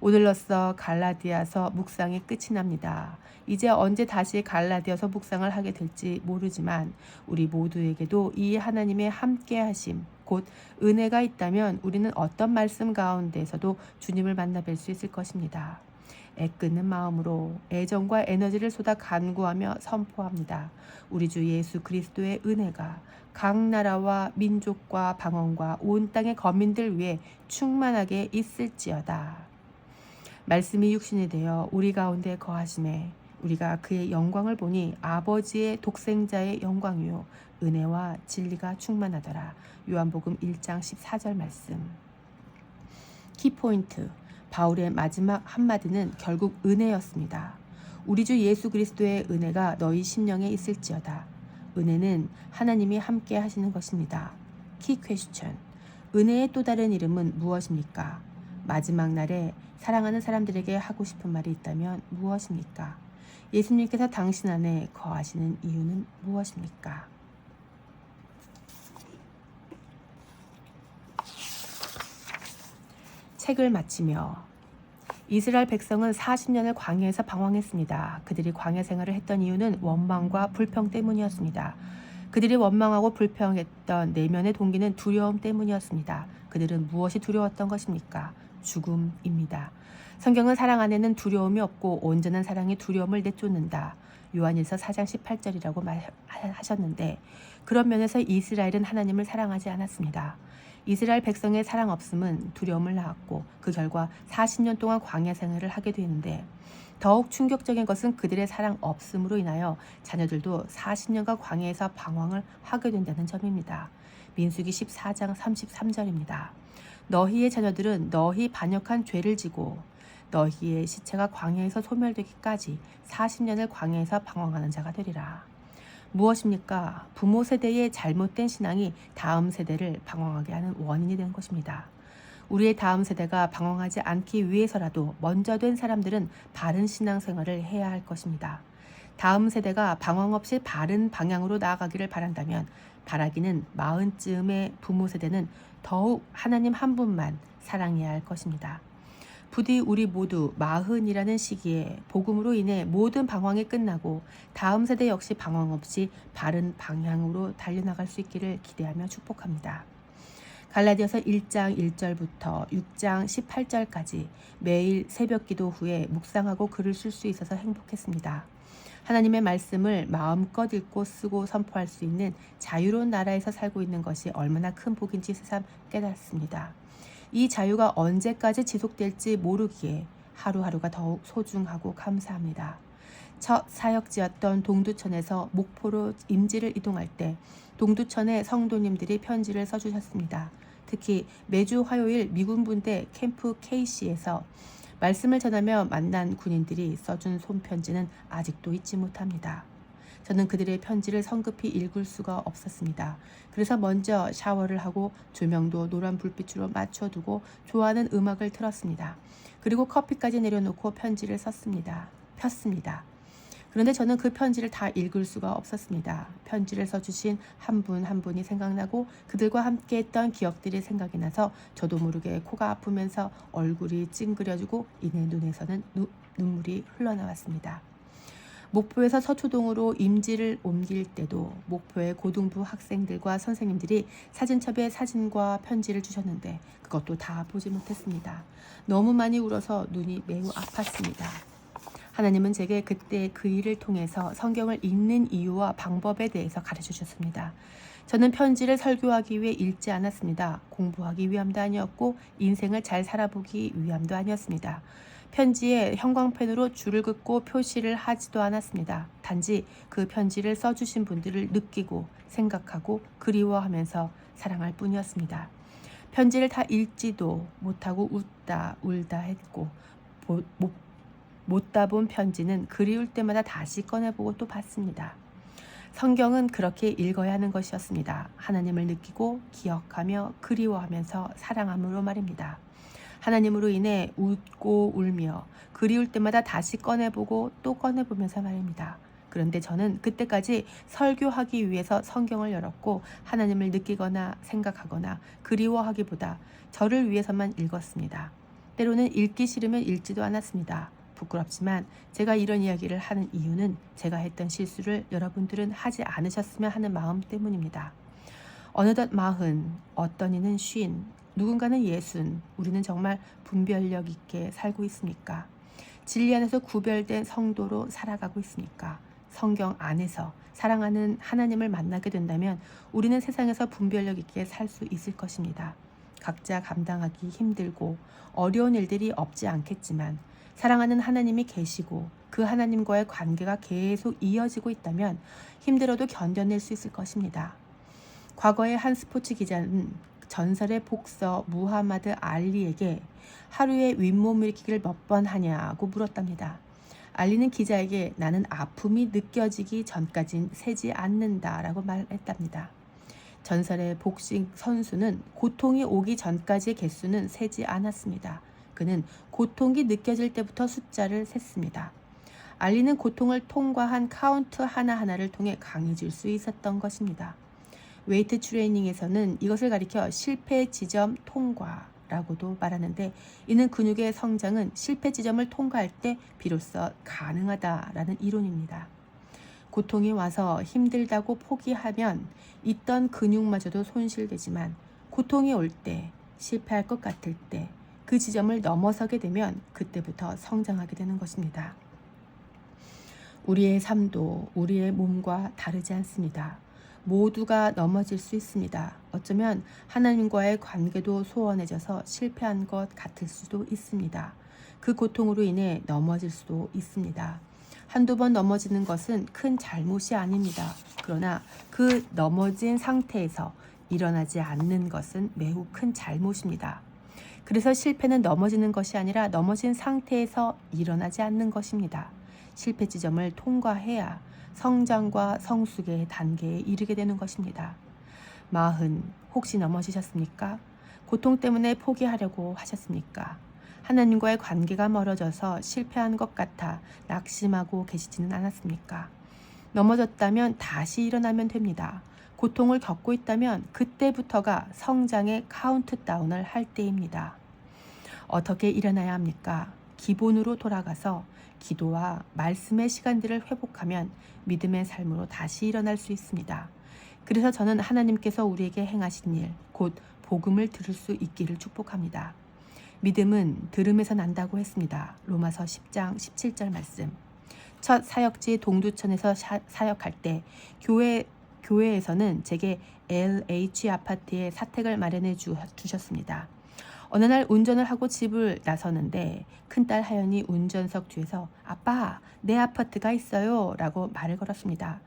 오늘로써 갈라디아서 묵상이 끝이 납니다. 이제 언제 다시 갈라디아서 묵상을 하게 될지 모르지만 우리 모두에게도 이 하나님의 함께하심, 곧 은혜가 있다면 우리는 어떤 말씀 가운데서도 주님을 만나 뵐 수 있을 것입니다. 애끓는 마음으로 애정과 에너지를 쏟아 간구하며 선포합니다. 우리 주 예수 그리스도의 은혜가 각 나라와 민족과 방언과 온 땅의 거민들 위해 충만하게 있을지어다. 말씀이 육신이 되어 우리 가운데 거하심에 우리가 그의 영광을 보니 아버지의 독생자의 영광이요 은혜와 진리가 충만하더라. 요한복음 1장 14절 말씀. 키포인트. 바울의 마지막 한마디는 결국 은혜였습니다. 우리 주 예수 그리스도의 은혜가 너희 심령에 있을지어다. 은혜는 하나님이 함께 하시는 것입니다. 키 퀘스천. 은혜의 또 다른 이름은 무엇입니까? 마지막 날에 사랑하는 사람들에게 하고 싶은 말이 있다면 무엇입니까? 예수님께서 당신 안에 거하시는 이유는 무엇입니까? 책을 마치며 이스라엘 백성은 40년을 광야에서 방황했습니다. 그들이 광야 생활을 했던 이유는 원망과 불평 때문이었습니다. 그들이 원망하고 불평했던 내면의 동기는 두려움 때문이었습니다. 그들은 무엇이 두려웠던 것입니까? 죽음입니다. 성경은 사랑 안에는 두려움이 없고 온전한 사랑이 두려움을 내쫓는다. 요한일서 4장 18절이라고 말하셨는데 그런 면에서 이스라엘은 하나님을 사랑하지 않았습니다. 이스라엘 백성의 사랑 없음은 두려움을 낳았고 그 결과 40년 동안 광야 생활을 하게 되는데 더욱 충격적인 것은 그들의 사랑 없음으로 인하여 자녀들도 40년간 광야에서 방황을 하게 된다는 점입니다. 민수기 14장 33절입니다. 너희의 자녀들은 너희 반역한 죄를 지고 너희의 시체가 광야에서 소멸되기까지 40년을 광야에서 방황하는 자가 되리라. 무엇입니까? 부모 세대의 잘못된 신앙이 다음 세대를 방황하게 하는 원인이 된 것입니다. 우리의 다음 세대가 방황하지 않기 위해서라도 먼저 된 사람들은 바른 신앙생활을 해야 할 것입니다. 다음 세대가 방황 없이 바른 방향으로 나아가기를 바란다면 바라기는 40쯤의 부모 세대는 더욱 하나님 한 분만 사랑해야 할 것입니다. 부디 우리 모두 40이라는 시기에 복음으로 인해 모든 방황이 끝나고 다음 세대 역시 방황 없이 바른 방향으로 달려나갈 수 있기를 기대하며 축복합니다. 갈라디아서 1장 1절부터 6장 18절까지 매일 새벽 기도 후에 묵상하고 글을 쓸 수 있어서 행복했습니다. 하나님의 말씀을 마음껏 읽고 쓰고 선포할 수 있는 자유로운 나라에서 살고 있는 것이 얼마나 큰 복인지 새삼 깨달았습니다. 이 자유가 언제까지 지속될지 모르기에 하루하루가 더욱 소중하고 감사합니다. 첫 사역지였던 동두천에서 목포로 임지를 이동할 때 동두천에 성도님들이 편지를 써주셨습니다. 특히 매주 화요일 미군분대 캠프 KC에서 말씀을 전하며 만난 군인들이 써준 손편지는 아직도 잊지 못합니다. 저는 그들의 편지를 성급히 읽을 수가 없었습니다. 그래서 먼저 샤워를 하고 조명도 노란 불빛으로 맞춰두고 좋아하는 음악을 틀었습니다. 그리고 커피까지 내려놓고 편지를 폈습니다. 그런데 저는 그 편지를 다 읽을 수가 없었습니다. 편지를 써주신 한 분 한 분이 생각나고 그들과 함께 했던 기억들이 생각이 나서 저도 모르게 코가 아프면서 얼굴이 찡그려지고 이내 눈에서는 눈물이 흘러나왔습니다. 목포에서 서초동으로 임지를 옮길 때도 목포의 고등부 학생들과 선생님들이 사진첩에 사진과 편지를 주셨는데 그것도 다 보지 못했습니다. 너무 많이 울어서 눈이 매우 아팠습니다. 하나님은 제게 그때 그 일을 통해서 성경을 읽는 이유와 방법에 대해서 가르쳐 주셨습니다. 저는 편지를 설교하기 위해 읽지 않았습니다. 공부하기 위함도 아니었고 인생을 잘 살아보기 위함도 아니었습니다. 편지에 형광펜으로 줄을 긋고 표시를 하지도 않았습니다. 단지 그 편지를 써주신 분들을 느끼고 생각하고 그리워하면서 사랑할 뿐이었습니다. 편지를 다 읽지도 못하고 웃다 울다 했고 못다 본 편지는 그리울 때마다 다시 꺼내보고 또 봤습니다. 성경은 그렇게 읽어야 하는 것이었습니다. 하나님을 느끼고 기억하며 그리워하면서 사랑함으로 말입니다. 하나님으로 인해 웃고 울며 그리울 때마다 다시 꺼내보고 또 꺼내보면서 말입니다. 그런데 저는 그때까지 설교하기 위해서 성경을 열었고 하나님을 느끼거나 생각하거나 그리워하기보다 저를 위해서만 읽었습니다. 때로는 읽기 싫으면 읽지도 않았습니다. 부끄럽지만 제가 이런 이야기를 하는 이유는 제가 했던 실수를 여러분들은 하지 않으셨으면 하는 마음 때문입니다. 어느덧 40, 어떤 이는 50, 누군가는 60, 우리는 정말 분별력 있게 살고 있습니까? 진리 안에서 구별된 성도로 살아가고 있습니까? 성경 안에서 사랑하는 하나님을 만나게 된다면 우리는 세상에서 분별력 있게 살 수 있을 것입니다. 각자 감당하기 힘들고 어려운 일들이 없지 않겠지만 사랑하는 하나님이 계시고 그 하나님과의 관계가 계속 이어지고 있다면 힘들어도 견뎌낼 수 있을 것입니다. 과거에 한 스포츠 기자는 전설의 복서 무하마드 알리에게 하루에 윗몸 일으키기를 몇 번 하냐고 물었답니다. 알리는 기자에게 나는 아픔이 느껴지기 전까진 세지 않는다라고 말했답니다. 전설의 복싱 선수는 고통이 오기 전까지의 개수는 세지 않았습니다. 그는 고통이 느껴질 때부터 숫자를 셌습니다. 알리는 고통을 통과한 카운트 하나하나를 통해 강해질 수 있었던 것입니다. 웨이트 트레이닝에서는 이것을 가리켜 실패 지점 통과라고도 말하는데 이는 근육의 성장은 실패 지점을 통과할 때 비로소 가능하다라는 이론입니다. 고통이 와서 힘들다고 포기하면 있던 근육마저도 손실되지만 고통이 올 때, 실패할 것 같을 때 그 지점을 넘어서게 되면 그때부터 성장하게 되는 것입니다. 우리의 삶도 우리의 몸과 다르지 않습니다. 모두가 넘어질 수 있습니다. 어쩌면 하나님과의 관계도 소원해져서 실패한 것 같을 수도 있습니다. 그 고통으로 인해 넘어질 수도 있습니다. 한두 번 넘어지는 것은 큰 잘못이 아닙니다. 그러나 그 넘어진 상태에서 일어나지 않는 것은 매우 큰 잘못입니다. 그래서 실패는 넘어지는 것이 아니라 넘어진 상태에서 일어나지 않는 것입니다. 실패 지점을 통과해야 성장과 성숙의 단계에 이르게 되는 것입니다. 40, 혹시 넘어지셨습니까? 고통 때문에 포기하려고 하셨습니까? 하나님과의 관계가 멀어져서 실패한 것 같아 낙심하고 계시지는 않았습니까? 넘어졌다면 다시 일어나면 됩니다. 고통을 겪고 있다면 그때부터가 성장의 카운트다운을 할 때입니다. 어떻게 일어나야 합니까? 기본으로 돌아가서 기도와 말씀의 시간들을 회복하면 믿음의 삶으로 다시 일어날 수 있습니다. 그래서 저는 하나님께서 우리에게 행하신 일, 곧 복음을 들을 수 있기를 축복합니다. 믿음은 들음에서 난다고 했습니다. 로마서 10장 17절 말씀. 첫 사역지 동두천에서 사역할 때 교회에서는 제게 LH 아파트에 사택을 마련해 주셨습니다. 어느 날 운전을 하고 집을 나서는데 큰딸 하연이 운전석 뒤에서 아빠, 내 아파트가 있어요 라고 말을 걸었습니다.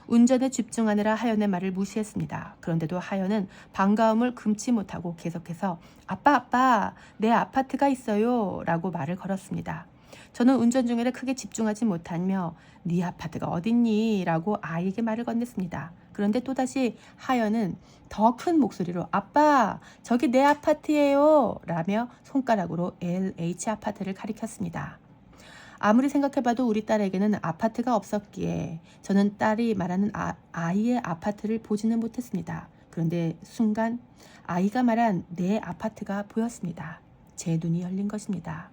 운전에 집중하느라 하연의 말을 무시했습니다. 그런데도 하연은 반가움을 금치 못하고 계속해서 아빠, 내 아파트가 있어요 라고 말을 걸었습니다. 저는 운전 중에는 크게 집중하지 못하며 네 아파트가 어딨니? 라고 아이에게 말을 건넸습니다. 그런데 또다시 하연은 더 큰 목소리로 아빠, 저기 내 아파트예요 라며 손가락으로 LH 아파트를 가리켰습니다. 아무리 생각해봐도 우리 딸에게는 아파트가 없었기에 저는 딸이 말하는 아이의 아파트를 보지는 못했습니다. 그런데 순간 아이가 말한 내 아파트가 보였습니다. 제 눈이 열린 것입니다.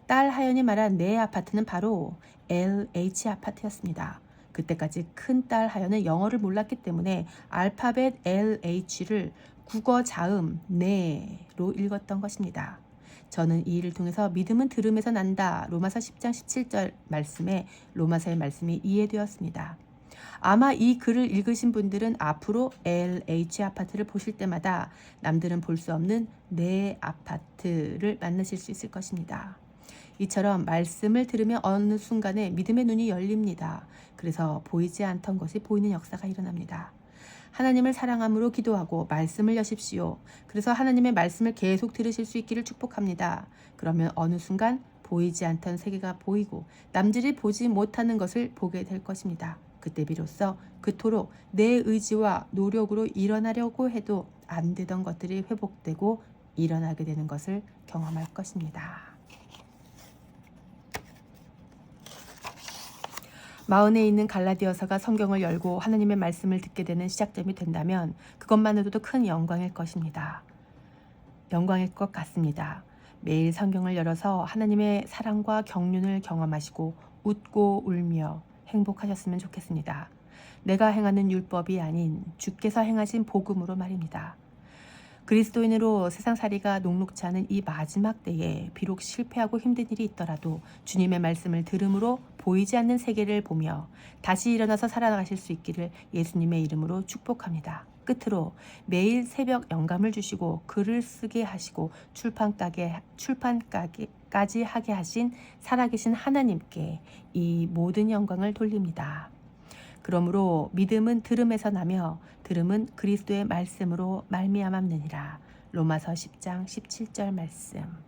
딸 하연이 말한 내 아파트는 바로 LH 아파트였습니다. 그때까지 큰딸 하연은 영어를 몰랐기 때문에 알파벳 LH를 국어 자음 네로 읽었던 것입니다. 저는 이 일을 통해서 믿음은 들음에서 난다. 로마서 10장 17절 말씀에 로마서의 말씀이 이해되었습니다. 아마 이 글을 읽으신 분들은 앞으로 LH 아파트를 보실 때마다 남들은 볼 수 없는 내 아파트를 만나실 수 있을 것입니다. 이처럼 말씀을 들으면 어느 순간에 믿음의 눈이 열립니다. 그래서 보이지 않던 것이 보이는 역사가 일어납니다. 하나님을 사랑함으로 기도하고 말씀을 여십시오. 그래서 하나님의 말씀을 계속 들으실 수 있기를 축복합니다. 그러면 어느 순간 보이지 않던 세계가 보이고 남들이 보지 못하는 것을 보게 될 것입니다. 그때 비로소 그토록 내 의지와 노력으로 일어나려고 해도 안 되던 것들이 회복되고 일어나게 되는 것을 경험할 것입니다. 마흔에 있는 갈라디아서가 성경을 열고 하나님의 말씀을 듣게 되는 시작점이 된다면 그것만으로도 큰 영광일 것입니다. 영광일 것 같습니다. 매일 성경을 열어서 하나님의 사랑과 경륜을 경험하시고 웃고 울며 행복하셨으면 좋겠습니다. 내가 행하는 율법이 아닌 주께서 행하신 복음으로 말입니다. 그리스도인으로 세상살이가 녹록지 않은 이 마지막 때에 비록 실패하고 힘든 일이 있더라도 주님의 말씀을 들음으로 보이지 않는 세계를 보며 다시 일어나서 살아가실 수 있기를 예수님의 이름으로 축복합니다. 끝으로 매일 새벽 영감을 주시고 글을 쓰게 하시고 출판까지 하게 하신 살아계신 하나님께 이 모든 영광을 돌립니다. 그러므로 믿음은 들음에서 나며 들음은 그리스도의 말씀으로 말미암았느니라. 로마서 10장 17절 말씀.